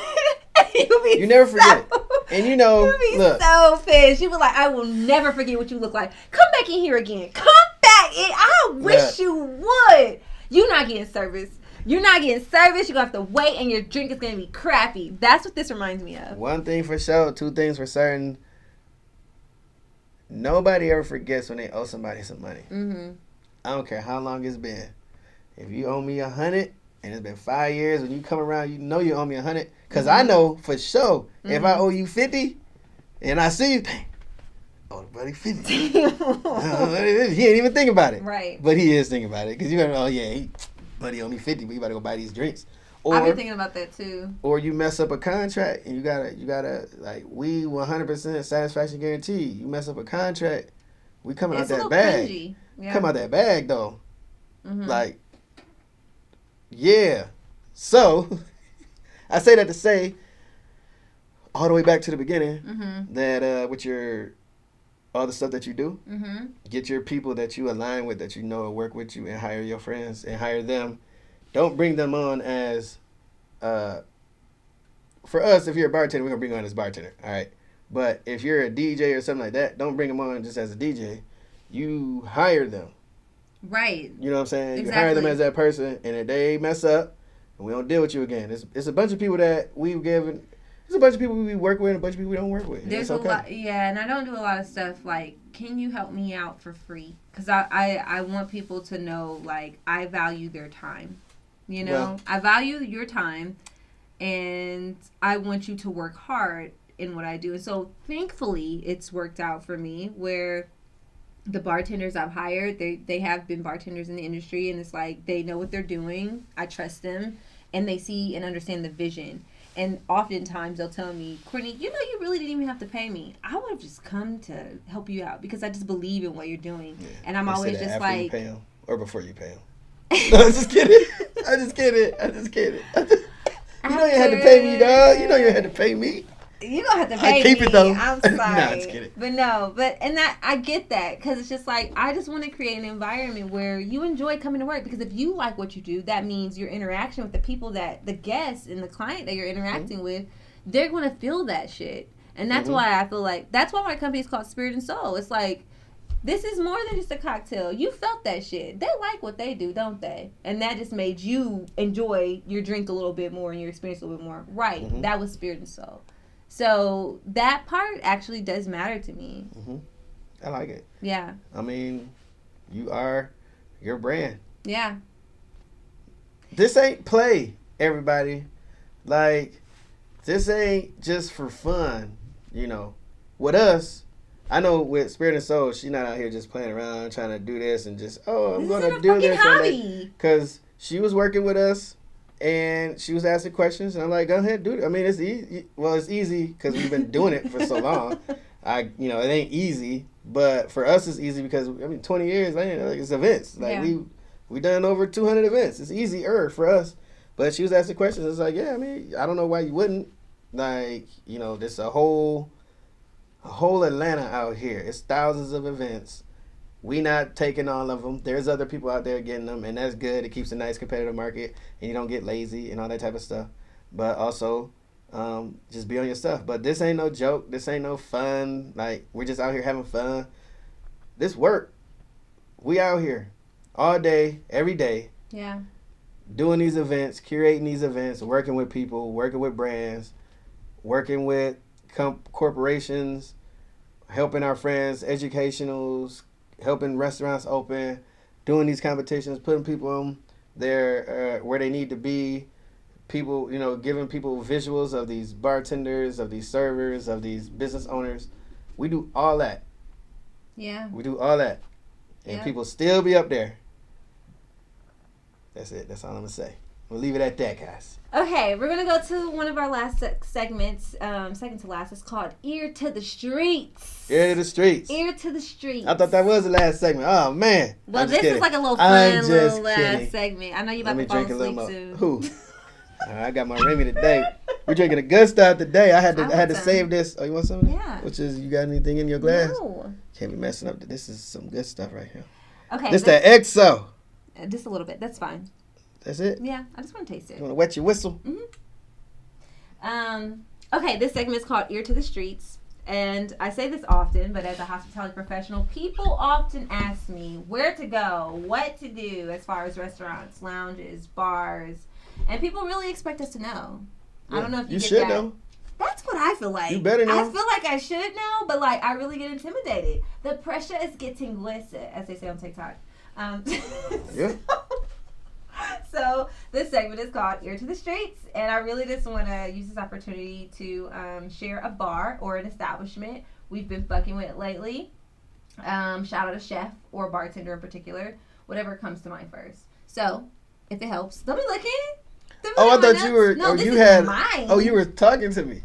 it." You
never forget it. And
you be so pissed. You be like, "I will never forget what you look like. Come back in here again. Come back in. I wish you would. You not getting service." You're not getting service. You're going to have to wait, and your drink is going to be crappy. That's what this reminds me of.
One thing for sure, two things for certain. Nobody ever forgets when they owe somebody some money.
Mm-hmm.
I don't care how long it's been. If you owe me 100 and it's been 5 years, when you come around, you know you owe me 100. Because I know for sure if I owe you 50 and I see you, dang, oh, buddy, 50. He ain't even think about it.
Right.
But he is thinking about it. Because you're going to, oh, yeah, buddy owe me 50, but you better go buy these drinks. Or,
I've been thinking about that too.
Or you mess up a contract and you gotta like, we 100% satisfaction guarantee. You mess up a contract, we coming out that bag.
Cringy. Yeah.
Come out that bag though. Like, yeah. So I say that to say, all the way back to the beginning, that with all the stuff that you do, get your people that you align with, that you know will work with you, and hire your friends and hire them. Don't bring them on as, for us, if you're a bartender, we're going to bring you on as bartender, all right? But if you're a DJ or something like that, don't bring them on just as a DJ. You hire them.
Right.
You know what I'm saying?
Exactly.
You hire them as that person, and if they mess up, and we don't deal with you again. It's a bunch of people that we've given. There's a bunch of people we work with and a bunch of people we don't work with.
There's
okay.
a lot, yeah, and I don't do a lot of stuff like, can you help me out for free? Because I want people to know, like, I value their time. You know, well, I value your time, and I want you to work hard in what I do. And so, thankfully, it's worked out for me where the bartenders I've hired, they have been bartenders in the industry, and it's like they know what they're doing. I trust them, and they see and understand the vision. And oftentimes they'll tell me, Courtney, you know, you really didn't even have to pay me. I would have just come to help you out because I just believe in what you're doing. Yeah. And I'm always just
after
like,
you pay them or before you pay them. No, I'm just kidding. I just kidding. You know you had to pay me, dog. You know you had to pay me.
You don't have to pay me.
I keep it though.
I'm sorry.
No, I'm just kidding.
But no, and that I get that because it's just like I just want to create an environment where you enjoy coming to work because if you like what you do, that means your interaction with the people that the guests and the client that you're interacting with, they're going to feel that shit. And that's why I feel like that's why my company is called Spirit and Soul. It's like this is more than just a cocktail. You felt that shit. They like what they do, don't they? And that just made you enjoy your drink a little bit more and your experience a little bit more. Right. That was Spirit and Soul. So that part actually does matter to me.
I like it.
Yeah.
I mean, you are your brand.
Yeah.
This ain't play, everybody. Like, this ain't just for fun, you know. With us, I know with Spirit and Soul, she's not out here just playing around trying to do this and just, I'm going to do this. Because she was working with us. And she was asking questions, and I'm like, go ahead, do it. I mean, it's easy. Well, it's easy because we've been doing it for so long. It ain't easy, but for us, it's easy because 20 years, it's events. Like we done over 200 events. It's easier for us. But she was asking questions. It's like, I don't know why you wouldn't. Like, there's a whole Atlanta out here. It's thousands of events. We not taking all of them. There's other people out there getting them, and that's good. It keeps a nice competitive market, and you don't get lazy and all that type of stuff. But also, just be on your stuff. But this ain't no joke. This ain't no fun. Like, we're just out here having fun. This work. We out here all day, every day.
Yeah.
Doing these events, curating these events, working with people, working with brands, working with corporations, helping our friends, educationals, helping restaurants open, doing these competitions, putting people on there where they need to be, people, giving people visuals of these bartenders, of these servers, of these business owners. We do all that.
Yeah.
We do all that. And people still be up there. That's it. That's all I'm going to say. We'll leave it at that, guys.
Okay, we're going to go to one of our last segments, second to last. It's called Ear to the Streets.
Ear to the Streets.
Ear to the Streets.
I thought that was the last segment. Oh, man.
Well, this is like a little fun little last segment. I know you're about to fall asleep soon.
Who? I got my Remy today. We're drinking a good stuff today. I had to save this. Oh, you want some?
Yeah.
Which is, you got anything in your glass?
No.
Can't be messing up. This is some good stuff right here.
Okay.
This that XO.
Just a little bit. That's fine.
That's it?
Yeah, I just want to taste it.
You want to wet your whistle?
Okay, this segment is called Ear to the Streets. And I say this often, but as a hospitality professional, people often ask me where to go, what to do as far as restaurants, lounges, bars, and people really expect us to know.
Yeah.
I don't know if you get
should
that.
know.
That's what I feel like.
You better know.
I feel like I should know, but like I really get intimidated. The pressure is getting listed, as they say on TikTok.
Yeah.
So this segment is called Ear to the Streets, and I really just want to use this opportunity to share a bar or an establishment we've been fucking with lately. Shout out a chef or a bartender in particular, whatever comes to mind first. So, if it helps, don't be looking.
I thought you were.
No,
oh,
this
you
is
had.
mine.
Oh, you were talking to me.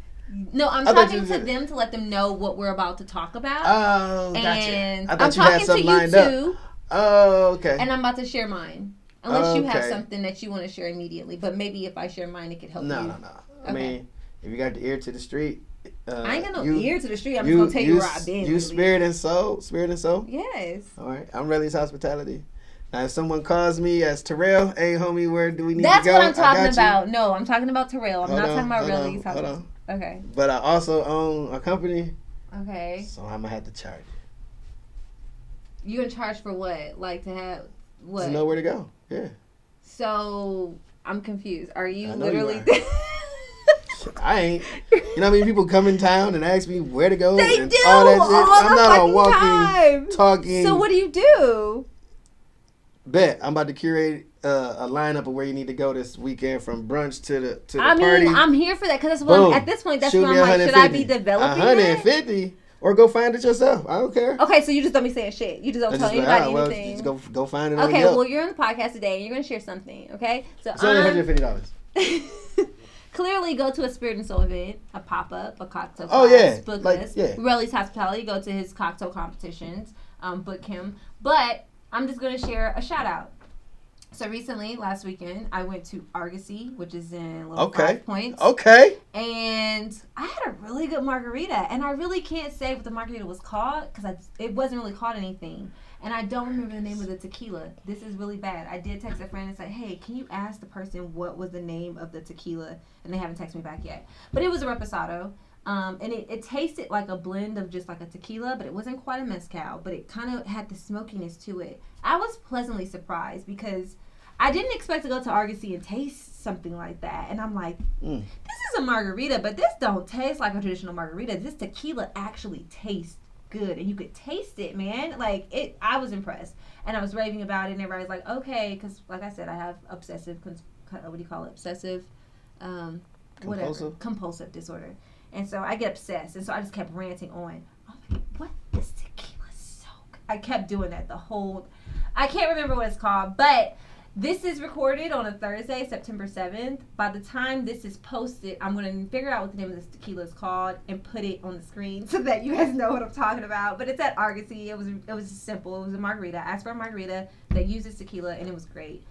No, I'm talking to them to let them know what we're about to talk about.
Oh, gotcha.
And
I thought
I'm
you had
talking
something
to you
lined
too.
up. Oh, okay.
And I'm about to share mine. Unless you have
Okay.
something that you want to share immediately. But maybe if I share mine, it could help you.
No. I
Okay.
mean, if you got the ear to the street.
I ain't got no ear to the street. I'm just going to tell you where I've been.
You spirit and soul? Spirit and soul?
Yes.
All right. I'm Rellies Hospitality. Now, if someone calls me as Terrill, hey, homie, where do we need
That's
to go?
what I'm talking
I got
about. No, I'm talking about Terrill. I'm
Hold
not
on,
talking about
hold on,
Rellies.
hold on.
Okay.
But I also own a company,
Okay.
so I'm going to have to charge you.
You in charge for what? Like to have what?
To know where to go. Yeah.
So I'm confused. Are you
I know
literally?
you I ain't. You know how many people come in town and ask me where to go?
They
and
do
all that shit?
all
I'm
the
not a
fucking
walking,
time.
talking.
So what do you do?
Bet I'm about to curate a lineup of where you need to go this weekend, from brunch to the
I
party.
mean, I'm here for that because that's what
Boom.
at this point. That's
Shoot
what
me
I'm like. Should I be
150.
developing
150, or go find it yourself. I don't care.
that? Okay, so you just don't be saying shit. You just don't
I
tell
just like,
anybody
well,
anything.
just go find it. On
Okay,
Yelp.
well you're on the podcast today and you're gonna share something. Okay, so
It's only $150.
Clearly, go to a Spirit and Soul event, a pop up, a cocktail.
Oh,
class,
yeah.
book
Like,
us.
yeah.
Rellies Hospitality, go to his cocktail competitions, book him. But I'm just gonna share a shout out. So recently, last weekend, I went to Argosy, which is in Little Five Points.
Okay.
And I had a really good margarita, and I really can't say what the margarita was called because it wasn't really called anything. And I don't remember the name of the tequila. This is really bad. I did text a friend and say, hey, can you ask the person what was the name of the tequila? And they haven't texted me back yet. But it was a reposado. And it tasted like a blend of just like a tequila, but it wasn't quite a mezcal. But it kind of had the smokiness to it. I was pleasantly surprised because I didn't expect to go to Argosy and taste something like that. And I'm like, this is a margarita, but this don't taste like a traditional margarita. This tequila actually tastes good, and you could taste it, man. Like it, I was impressed, and I was raving about it, and everybody's like, okay, because like I said, I have obsessive, what do you call it? Obsessive, compulsive disorder, and so I get obsessed, and so I just kept ranting on. Oh my God, what? This tequila is so good. I kept doing that the whole. I can't remember what it's called, but. This is recorded on a Thursday, September 7th. By the time this is posted, I'm going to figure out what the name of this tequila is called and put it on the screen so that you guys know what I'm talking about. But it's at Argosy. It was simple. It was a margarita. I asked for a margarita that uses tequila, and it was great.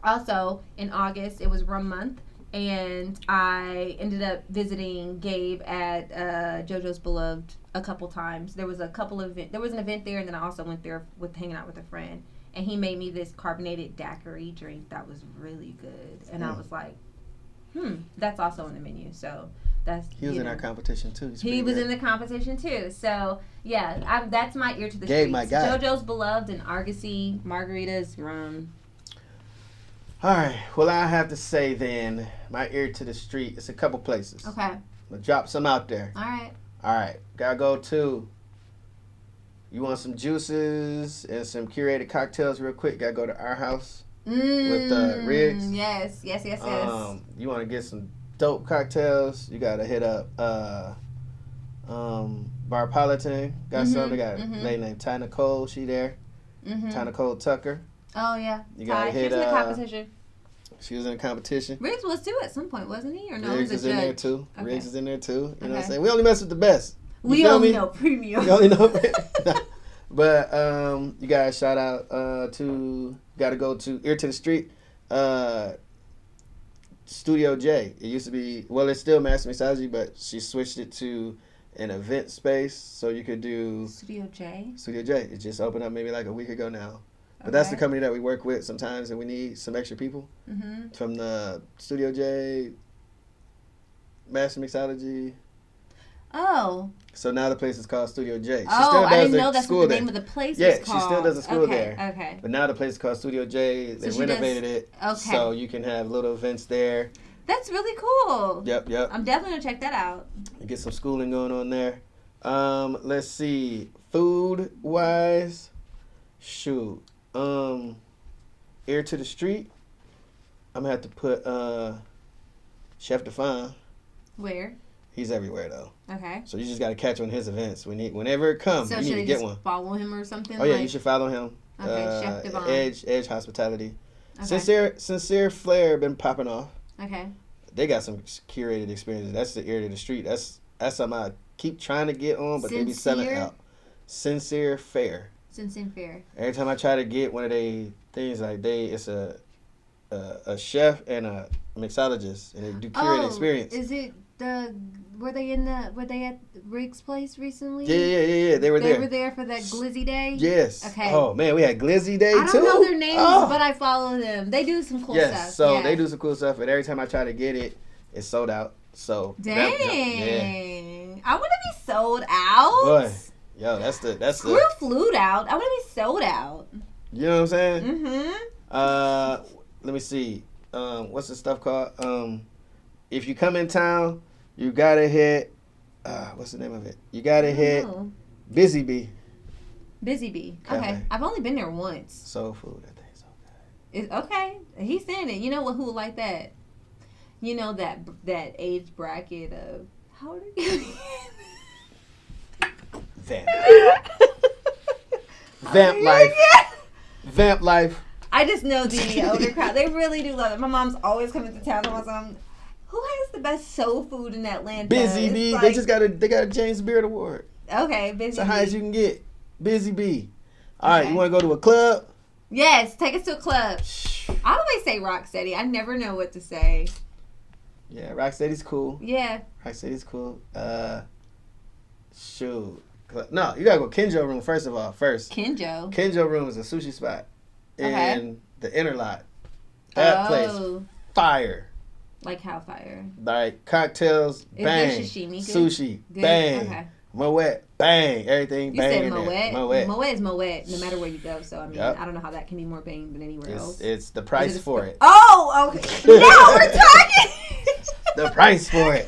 Also, in August, it was rum month, and I ended up visiting Gabe at JoJo's Beloved a couple times. There was an event there, and then I also went there with hanging out with a friend. And he made me this carbonated daiquiri drink that was really good. And I was like, that's also on the menu. So that's
he was in our competition too.
He was in the competition too. So yeah, that's my ear to the
Gabe,
streets.
my guy.
JoJo's Beloved and Argosy, margaritas, rum.
All right. Well, I have to say then, my ear to the street. It's a couple places.
Okay.
I'm gonna drop some out there.
All right.
All right. Gotta go to. You want some juices and some curated cocktails real quick? Gotta go to our house with Riggs.
Yes.
You want to get some dope cocktails? You gotta hit up Bartending. Got some. They got a lady named Ty Nicole. She there. Ty Nicole Tucker.
Oh yeah.
You gotta hit.
She was in the competition.
She was in a competition.
Riggs was too at some point, wasn't he? Or no?
Riggs is in there too.
Okay.
Riggs is in there too. You know what I'm saying? We only mess with the best.
We only know premium.
You only know. But you gotta shout out gotta go to Ear to the Street, Studio J. It used to be, well, it's still Master Mixology, but she switched it to an event space, so you could do
Studio J.
It just opened up maybe like a week ago now. But that's the company that we work with sometimes, and we need some extra people from the Studio J, Master Mixology.
Oh.
So now the place is called Studio J. She
I didn't know that's what the name of the place was called.
Yeah, she still does the school there.
Okay.
But now the place is called Studio J. They renovated it. Okay. So you can have little events there.
That's really cool.
Yep.
I'm definitely going to check that out.
You get some schooling going on there. Let's see. Food-wise, shoot. Ear to the street. I'm going to have to put Chef Define.
Where?
He's everywhere, though.
Okay.
So you just got to catch on his events. Whenever it comes, you need to get one.
Follow him or something?
Oh, yeah, you should follow him.
Okay, Chef Devon.
Edge Hospitality.
Okay.
Sincere Flair been popping off.
Okay.
They got some curated experiences. That's the ear to the street. That's something I keep trying to get on, but they be selling out. Sincere Fair.
Sincere Fair.
Every time I try to get one of they things, like it's a chef and a mixologist, and they do curated experience.
Is it were they at Rick's place recently?
Yeah. They were there.
They were there for that Glizzy Day?
Yes.
Okay.
Oh man, we had Glizzy Day too.
I don't know their names, but I follow them. They do some cool stuff.
Yes, so they do some cool stuff, and every time I try to get it, it's sold out. So
dang. I want to be sold out.
Boy. Yo, that's
Screw flute out. I want to be sold out.
You know what I'm saying?
Mm-hmm.
Let me see. What's the stuff called? If you come in town, you gotta hit. What's the name of it? You gotta hit Busy Bee.
Busy Bee.
Cafe.
Okay, I've only been there once.
Soul food. That thing's so good.
It's okay. He's saying it. You know what? Who would like that? You know that age bracket of how old are you? Vamp life.
Vamp life.
I just know the older crowd. They really do love it. My mom's always coming to town and I'm who has the best soul food in Atlanta?
Busy Bee. Like, they got a James Beard Award.
Okay, Busy Bee.
It's the highest you can get. Busy Bee. All right, you want to go to a club?
Yes, take us to a club. I always say Rocksteady. I never know what to say.
Yeah, Rocksteady's cool.
Yeah.
Rocksteady's cool. Shoot. No, you gotta go Kenjo Room first of all. Kenjo Room is a sushi spot in the Interlock. That place, fire.
Like how fire?
Like cocktails, bang.
Is there sashimi good?
Sushi,
good?
bang.
Okay.
Moet, bang. Everything,
you
bang.
You said Moet.
Moet.
Moet is Moet, no matter where you go. So I mean, I don't know how that can be more bang than anywhere else.
It's the price for it.
Oh, okay. Now we're talking.
The price for it.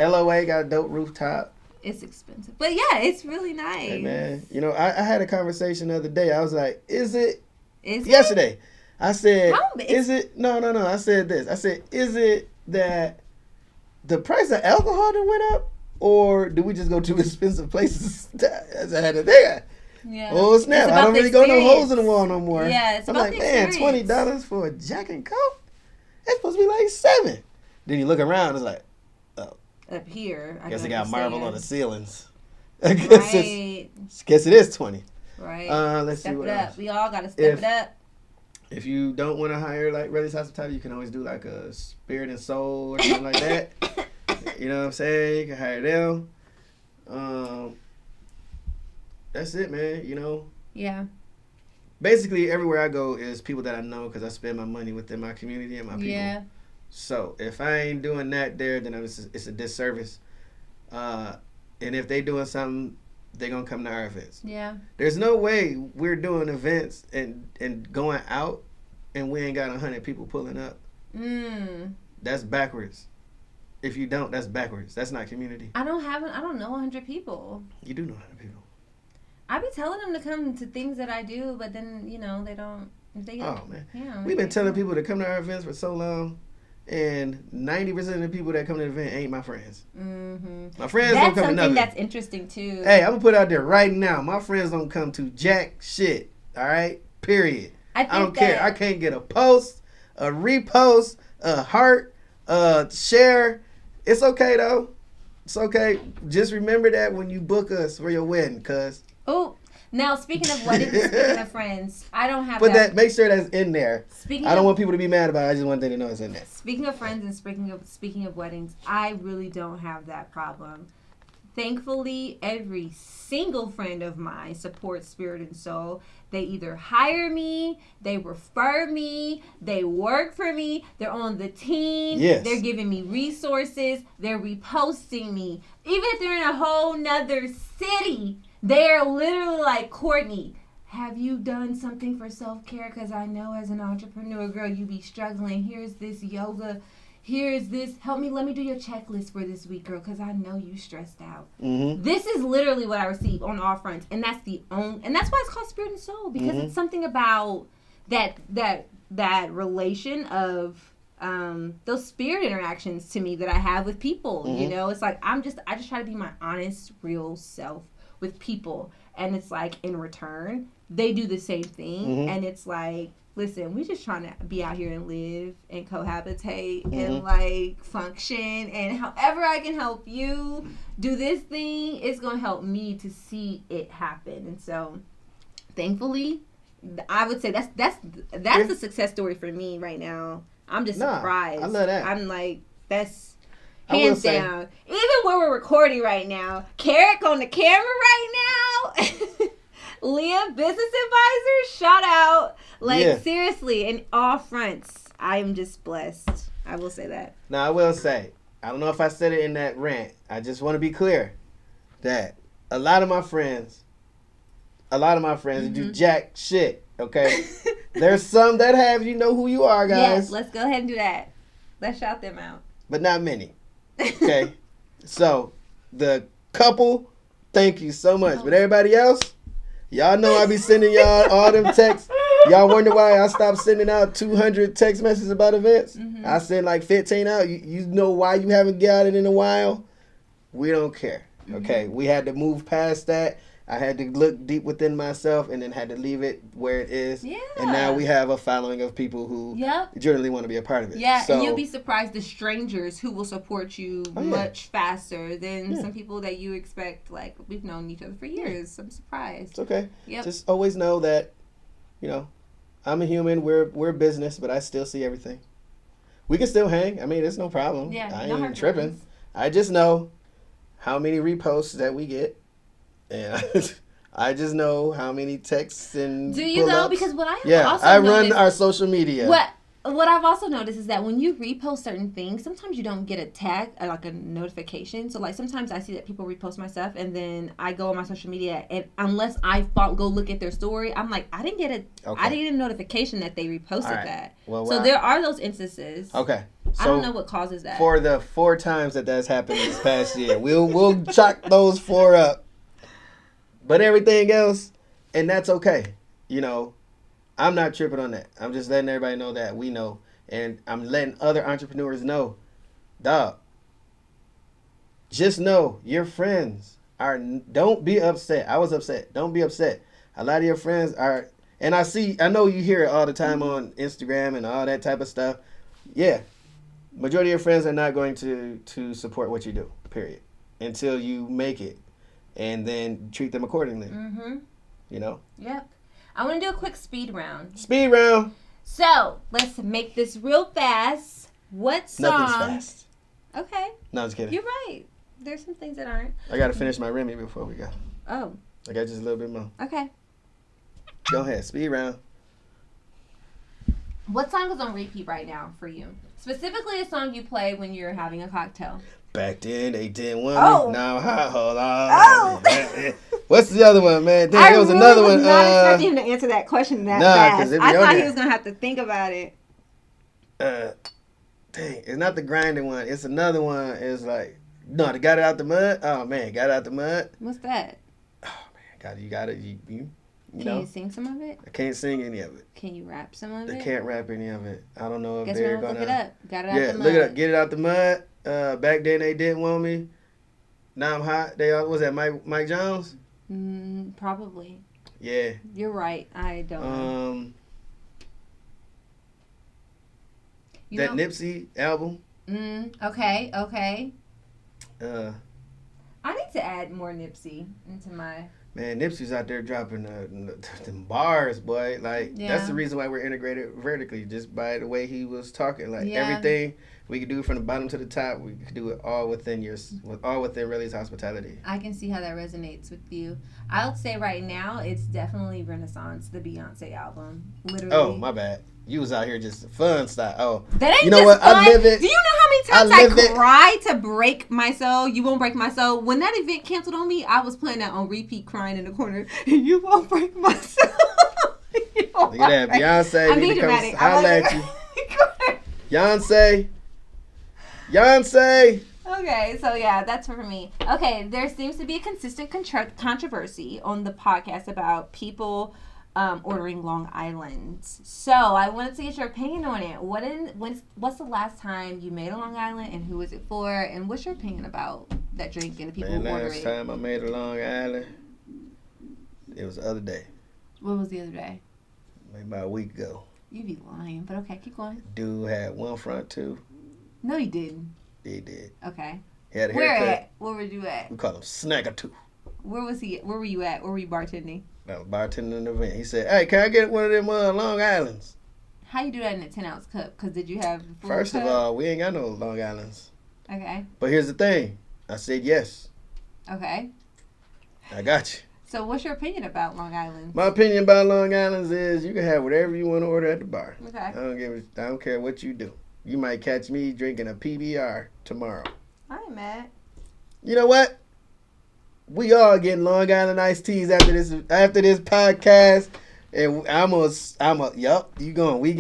LOA got a dope rooftop.
It's expensive, but yeah, it's really nice.
Hey man, you know, I had a conversation the other day. I was like, "Is it?"
Yesterday,
I said, "Is it?" No. I said this. I said, "Is it that the price of alcohol that went up, or do we just go to expensive places?" As I had it there.
Yeah.
Oh snap! I don't really go no holes in the wall no more.
Yeah, it's
I'm
about
like,
the
man,
experience.
$20 for a Jack and Coke? That's supposed to be like $7. Then you look around, it's like, oh.
Up here,
I guess they got marble on the ceilings.
Right.
Guess it is 20.
Right.
Let's
step
see what
it up.
else.
We all gotta step it up.
If you don't want to hire like Rellies Hospitality, you can always do like a Spirit and Soul or something like that. You know what I'm saying? You can hire them. That's it, man. You know.
Yeah.
Basically, everywhere I go is people that I know because I spend my money within my community and my people.
Yeah.
So if I ain't doing that there, then it's a disservice. And if they doing something, they gonna come to our events.
Yeah.
There's no way we're doing events and going out and we ain't got 100 people pulling up. That's backwards. If you don't, that's backwards. That's not community.
I don't know 100 people.
You do know 100 people.
I be telling them to come to things that I do, but then they don't.
Oh man, we've been telling people to come to our events for so long. And 90% of the people that come to the event ain't my friends.
Mm-hmm.
My friends don't come to nothing.
That's something that's interesting too.
Hey, I'm gonna put it out there right now. My friends don't come to jack shit. All right, period. I don't care. I can't get a post, a repost, a heart, a share. It's okay though. It's okay. Just remember that when you book us for your wedding, cuz.
Oh. Now, speaking of weddings, speaking of friends, I don't have
But that make sure that's in there. I don't want people to be mad about it. I just want them to know it's in there.
Speaking of friends and speaking of weddings, I really don't have that problem. thankfully, every single friend of mine supports Spirit and Soul. They either hire me, they refer me, they work for me, they're on the team,
Yes.
They're giving me resources, they're reposting me. Even if they're in a whole nother city, they're literally like, Courtney, have you done something for self-care? Because I know as an entrepreneur, girl, you be struggling. Here's this yoga. Here's this. Help me. Let me do your checklist for this week, girl, because I know you stressed out.
Mm-hmm.
This is literally what I receive on all fronts. And that's and that's why it's called Spirit and Soul, because it's something about that relation of those spirit interactions to me that I have with people. You know, it's like I just try to be my honest, real self with people. And it's like in return, they do the same thing. And it's like, listen, we just trying to be out here and live and cohabitate and like function. And however I can help you do this thing, it's going to help me to see it happen. And so thankfully, I would say that's a success story for me right now. I'm just surprised.
I love that.
I'm like, that's hands down. Even where we're recording right now, Carrick on the camera right now. Leah, business advisor, shout out. Like, seriously, in all fronts, I am just blessed. I will say that.
Now, I will say, I don't know if I said it in that rant. I just want to be clear that a lot of my friends do jack shit, okay? There's some that have, you know who you are, guys.
Yes, let's go ahead and do that. Let's shout them out.
But not many, okay? So, the couple, thank you so much. But everybody else, y'all know I be sending y'all all them texts. Y'all wonder why I stopped sending out 200 text messages about events? I send like 15 out. You know why you haven't got it in a while? We don't care, okay? We had to move past that. I had to look deep within myself and then had to leave it where it is. Yeah. And now we have a following of people who generally want to be a part of it.
Yeah, so, and you'll be surprised the strangers who will support you much faster than some people that you expect. Like, we've known each other for years. I'm surprised.
It's okay. Yep. Just always know that, you know, I'm a human. We're business, but I still see everything. We can still hang. I mean, it's no problem. Yeah, I ain't tripping. I just know how many reposts that we get. And I just know how many texts and
do you
pull-ups.
though? Because what I
have also I run our social media.
What I've also noticed is that when you repost certain things, sometimes you don't get a tag or like a notification. So like sometimes I see that people repost my stuff, and then I go on my social media, and unless I go look at their story, I'm like, I didn't get I didn't get a notification that they reposted that. Well, so there are those instances.
Okay. So
I don't know what causes that.
For the 4 times that's happened this past year, we'll chalk those 4 up. But everything else, and that's okay. You know, I'm not tripping on that. I'm just letting everybody know that we know. And I'm letting other entrepreneurs know, dog, just know your friends don't be upset. I was upset. Don't be upset. A lot of your friends are, and I know you hear it all the time on Instagram and all that type of stuff. Yeah. Majority of your friends are not going to support what you do, period, until you make it. And then treat them accordingly. You know? Yep.
I want to do a quick speed round.
Speed round.
So, let's make this real fast. What song?
Nothing's fast.
Okay.
No, I'm just kidding.
You're right. There's some things that aren't.
I got to finish my Remy before we go.
Oh.
I got just a little bit more.
Okay.
Go ahead. Speed round.
What song is on repeat right now for you? Specifically a song you play when you're having a cocktail.
Back then, they didn't want me. Now, hold on. Oh. What's the other one, man? Dang, there was another one.
I was not expecting him to answer that question that fast. I thought he was going to have to think about it.
Dang, it's not the grinding one. It's another one. It's like, no, they got it out the mud. Oh, man, got it out the mud.
What's that?
Oh, man, you got it. You
Can you sing some of it?
I can't sing any of it.
Can you rap some of it?
I can't rap any of it. I don't know if
Guess
they're
going to... look it up. Got it out the mud.
Look it up. Get it out the mud. Back then they didn't want me. Now I'm hot. Was that Mike Jones?
Probably.
Yeah.
You're right. I don't know.
That Nipsey album.
Okay.
I
need to add more Nipsey into my...
Man, Nipsey's out there dropping them bars, boy. Like, that's the reason why we're integrated vertically, just by the way he was talking. Like, everything we could do from the bottom to the top, we could do it all within Rellies Hospitality.
I can see how that resonates with you. I would say right now, it's definitely Renaissance, the Beyonce album. Literally.
Oh, my bad. You was out here just fun style. Oh,
that ain't
you know
just
what?
fun.
I live it.
Do you know how many times I cried to break my soul? You won't break my soul. When that event canceled on me, I was playing that on repeat, crying in the corner. You won't break my soul.
Look at that, Beyonce.
I'm being dramatic.
Holla at you, Beyonce.
Okay, so yeah, that's for me. Okay, there seems to be a consistent controversy on the podcast about people ordering Long Island. So I wanted to get your opinion on it. What's the last time you made a Long Island, and who is it for? And what's your opinion about that drink and the people who order it?
Last time I made a Long Island, it was the other day.
What was the other day?
Maybe about a week ago.
You be lying, but okay, keep going.
Dude had one front tooth.
No, he didn't.
He did.
Okay.
He had a
Where
haircut.
at? Where were you at?
We call him Snacker-tooth.
Where was he? Where were you at? Where were you bartending?
I was bartending in the event. He said, "Hey, can I get one of them Long Islands?"
How you do that in a 10-ounce cup? Because did you have full
First
cup?
of all, we ain't got no Long Islands.
Okay.
But here's the thing. I said yes.
Okay.
I got you.
So what's your opinion about Long Island?
My opinion about Long Islands is you can have whatever you want to order at the bar.
Okay.
I don't care what you do. You might catch me drinking a PBR tomorrow.
I ain't mad.
You know what? We all getting Long Island iced teas after this podcast, and you going? We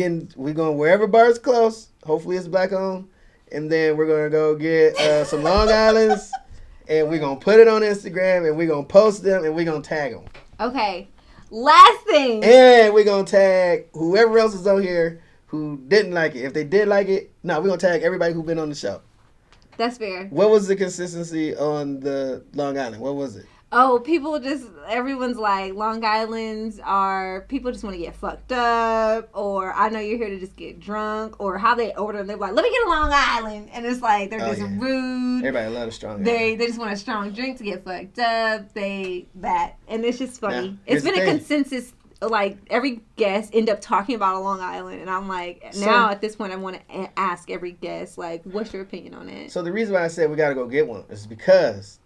going wherever bar's close. Hopefully it's black owned, and then we're gonna go get some Long Islands, and we're gonna put it on Instagram, and we're gonna post them, and we're gonna tag them.
Okay. Last thing.
And we're gonna tag whoever else is on here who didn't like it. If they did like it, we're gonna tag everybody who's been on the show.
That's fair.
What was the consistency on the Long Island? What was it?
Oh, everyone's like, Long Islands are, people just want to get fucked up, or I know you're here to just get drunk, or how they order, they're like, let me get a Long Island, and it's like, they're just rude.
Everybody loves a strong
They just want a strong drink to get fucked up, and it's just funny.
Now,
it's been a consensus, like, every guest end up talking about a Long Island, and I'm like, now at this point, I want to ask every guest, like, what's your opinion on it?
So the reason why I said we got to go get one is because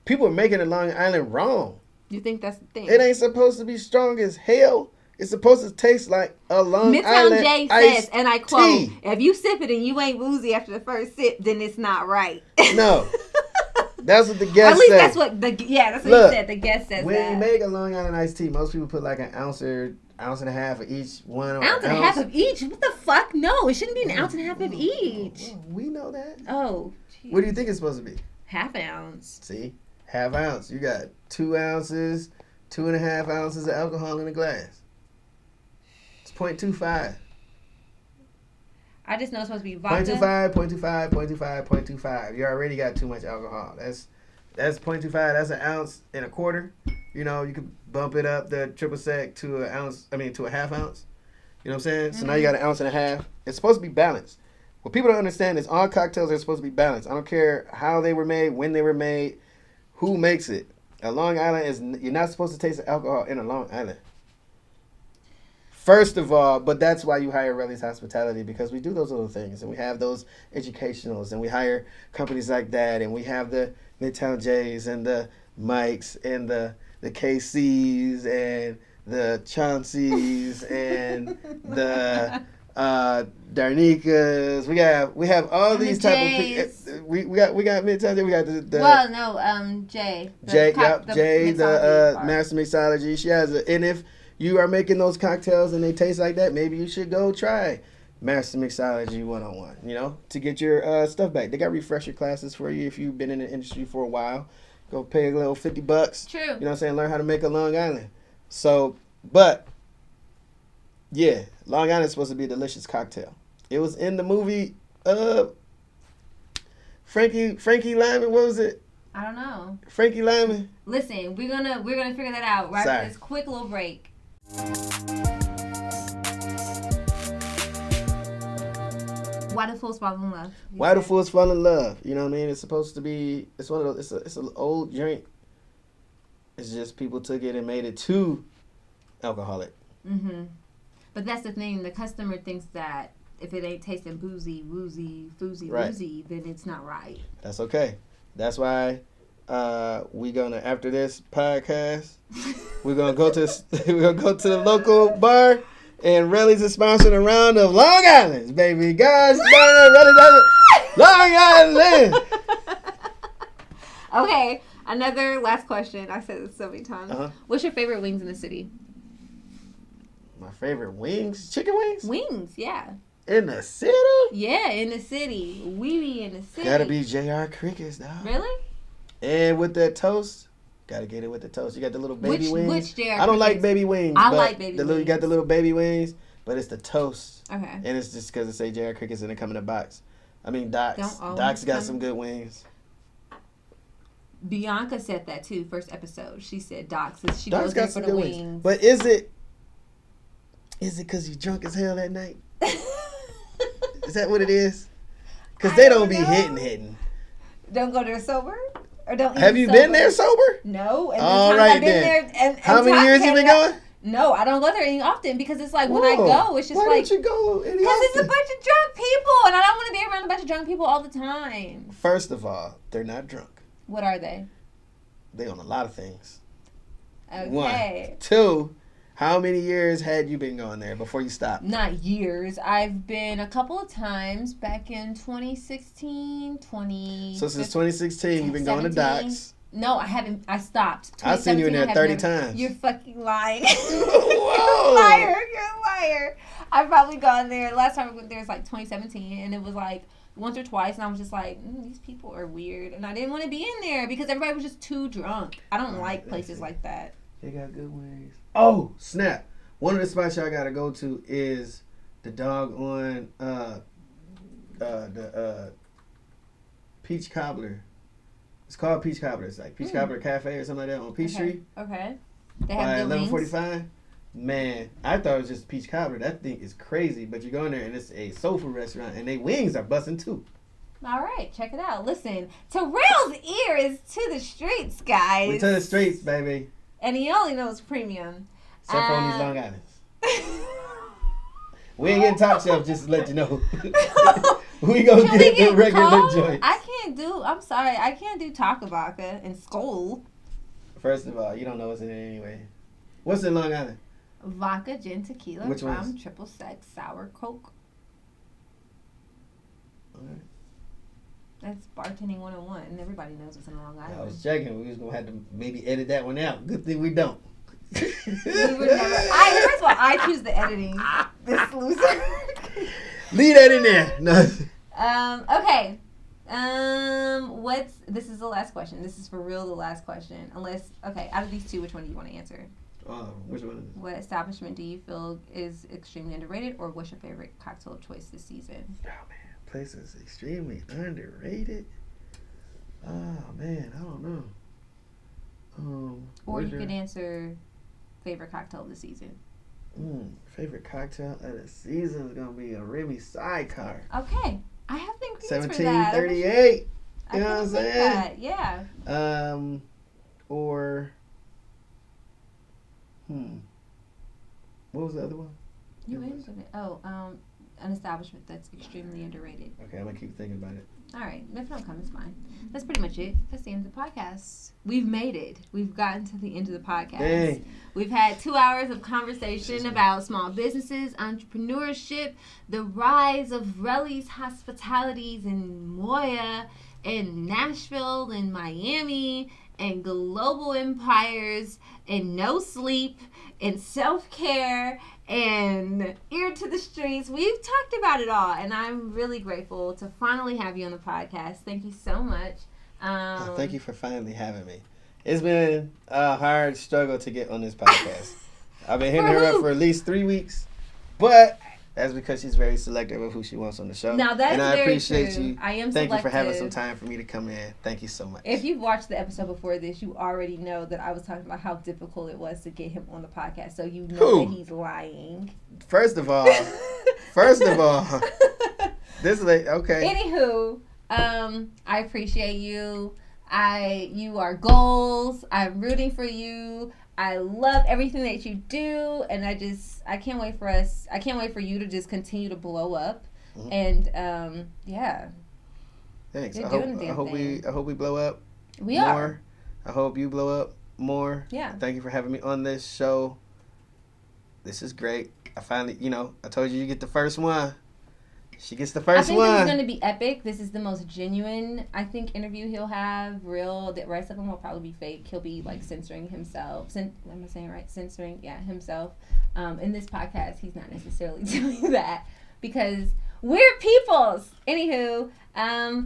people are making a Long Island wrong.
You think that's the thing?
It ain't supposed to be strong as hell. It's supposed to taste like a Long Island
Midtown J says, and I quote, if you sip it and you ain't woozy after the first sip, then it's not right.
No. That's what the guest said.
At least that's what he said. The guest says
when
that.
When you make a Long Island iced tea, most people put like an ounce and a half of each one.
Ounce and a half of each? What the fuck? No, it shouldn't be an ounce and a half of each.
Well, we know that.
Oh. Geez.
What do you think it's supposed to be?
Half an ounce.
See? Half ounce. You got 2 ounces, 2.5 ounces of alcohol in a glass. It's 0.25.
I just know it's supposed to be vodka.
0.25. You already got too much alcohol. That's 0.25. That's an ounce and a quarter. You know, you could bump it up the triple sec to a half ounce. You know what I'm saying? So now you got an ounce and a half. It's supposed to be balanced. What people don't understand is all cocktails are supposed to be balanced. I don't care how they were made, when they were made, who makes it. A Long Island you're not supposed to taste the alcohol in a Long Island. First of all, but that's why you hire Rellies Hospitality, because we do those little things, and we have those educationals, and we hire companies like that, and we have the Midtown J's and the Mikes and the KC's and the Chauncey's and the Darnikas. We have all these type of people. We got Midtown J. We got
Jay.
Jay, the Master Mixology. She has and if you are making those cocktails and they taste like that, maybe you should go try Master Mixology 101, you know, to get your stuff back. They got refresher classes for you if you've been in the industry for a while. Go pay a little $50.
True.
You know what I'm saying? Learn how to make a Long Island. So, but, yeah, Long Island is supposed to be a delicious cocktail. It was in the movie, Frankie Lyman, what was it?
I don't know.
Frankie Lyman?
Listen, we're gonna figure that out right after this quick little break. Why do fools fall in love?
Why do fools fall in love? You know what I mean? It's supposed to be. It's one of those. It's an old drink. It's just people took it and made it too alcoholic.
Mm-hmm. But that's the thing. The customer thinks that if it ain't tasting boozy, woozy, foozy,
Right.
woozy, then it's not right.
That's okay. That's why we gonna, after this podcast, we're gonna go to the local bar, and Rellies is sponsoring a round of Long Island's, baby. Gosh darn it, Rellies, Long Island.
Okay, another last question. I said this so many times.
Uh-huh.
What's your favorite wings in the city?
My favorite wings, chicken wings,
Wings, yeah.
in the city.
Yeah, in the city. We be in the city.
Gotta be J.R. Crickets, dog.
Really?
And with that toast, gotta get it with the toast. You got the little baby wings.
Which J.R.
I don't like
Crickets?
baby wings.
I
but
like baby
the little, you got
wings.
the little baby wings, but it's the toast.
Okay.
And it's just because it say J.R. Crickets and they come in a box. I mean, Doc's.
Don't always
Doc's got
come-
some good wings.
Bianca said that too, first episode. She said Doc's. She
Doc's
goes there
got
for
some
the
good
wings.
wings. But is it because you drunk as hell that night? Is that what it is? Because they don't be
know.
hitting.
Don't go there sober? Or don't eat
Have you
sober?
been there sober?
No. And
All
the times
right,
I've been
then.
there, and
How many years you been going?
No, I don't go there any often because it's like when I
Whoa.
go, it's just
Why
like
don't you go any
because it's a
often?
bunch of drunk people, and I don't want to be around a bunch of drunk people all the time.
First of all, they're not drunk.
What are they?
They on a lot of things.
Okay.
1. 2, how many years had you been going there before you stopped?
Not years. I've been a couple of times back in 2016, 20.
So since 2016, you've been going to
17.
Doc's.
No, I haven't. I stopped.
I've seen you in there
2017,
30
I have
times.
You're fucking lying.
Whoa.
You're a liar. I've probably gone there. Last time I went there was like 2017, and it was like once or twice, and I was just like, these people are weird, and I didn't want to be in there because everybody was just too drunk. I don't like places like that.
They got good wings. Oh, snap. One of the spots y'all got to go to is the dog on the Peach Cobbler. It's called Peach Cobbler. It's like Peach Cobbler Cafe or something like that on Peachtree.
Okay. They
By
have good wings.
11:45. Man, I thought it was just Peach Cobbler. That thing is crazy. But you go in there and it's a soul food restaurant and they wings are busting too.
All right, check it out. Listen, Terrill's ear is to the streets, guys.
We to the streets, baby.
And he only knows premium.
Except for on these Long Islands. We ain't getting top shelf, just to let you know. We gonna
Can
get
we
the regular
cold?
joints.
I'm sorry, I can't do taco vodka and Skull.
First of all, you don't know what's in it anyway. What's in Long Island?
Vodka, gin, tequila,
Which
rum,
ones?
triple sec, sour Coke.
Alright.
That's bartending 101, and everybody knows what's in Long
I
Island.
was checking. We was gonna have to maybe edit that one out. Good thing we don't.
We would never. First of all, I choose the editing. This loser.
Leave that in there. No.
Okay. This is the last question. This is for real the last question. Out of these two, which one do you want to answer?
Which one is it?
What establishment do you feel is extremely underrated, or what's your favorite cocktail of choice this season?
Oh man, place is extremely underrated. Oh man, I don't know.
Or you could answer favorite cocktail of the season.
Favorite cocktail of the season is gonna be a Remy sidecar.
Okay, I have the ingredients for that.
1738.
I
You know what I'm
couldn't think
saying?
that. Yeah.
Or what was the other one?
You answered it. An establishment that's extremely underrated.
Okay, I'm gonna keep thinking about it.
All right. If it don't come, it's fine. That's pretty much it. That's the end of the podcast. We've made it. We've gotten to the end of the podcast.
Dang.
We've had 2 hours of conversation about small businesses, entrepreneurship, the rise of Rellies Hospitalities in Moya, in Nashville, in Miami, and global empires, and no sleep, and self-care, and ear to the streets. We've talked about it all, and I'm really grateful to finally have you on the podcast. Thank you so much.
Thank you for finally having me. It's been a hard struggle to get on this podcast. I've been hitting her up for at least 3 weeks, but that's because she's very selective of who she wants on the show.
Now that's
and I
very
appreciate
true.
you.
I am
Thank you for having
selective.
some time for me to come in. Thank you so much.
If you've watched the episode before this, you already know that I was talking about how difficult it was to get him on the podcast. So you know
Who?
that he's lying.
First of all, this is like, okay.
Anywho, I appreciate you. You are goals. I'm rooting for you. I love everything that you do, and I can't wait for you to just continue to blow up.
Mm-hmm.
And yeah.
Thanks.
You're
I
doing the damn
hope
thing.
we blow up.
We
more.
are.
I hope you blow up more.
Yeah.
Thank you for having me on this show. This is great. I finally, I told you get the first one. She gets the first one.
I think this is going to be epic. This is the most genuine, I think, interview he'll have. Real. The rest of them will probably be fake. He'll be like censoring himself. Am I saying it right? Censoring, yeah, himself. In this podcast, he's not necessarily doing that because we're peoples. Anywho,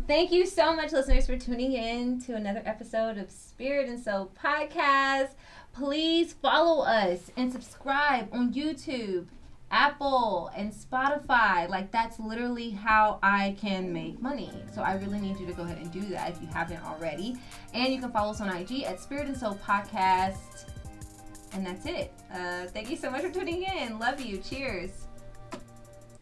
thank you so much, listeners, for tuning in to another episode of Spirit and Soul Podcast. Please follow us and subscribe on YouTube, Apple, and Spotify. Like, that's literally how I can make money. So I really need you to go ahead and do that if you haven't already. And you can follow us on IG at Spirit and Soul Podcast. And that's it. Thank you so much for tuning in. Love you. Cheers.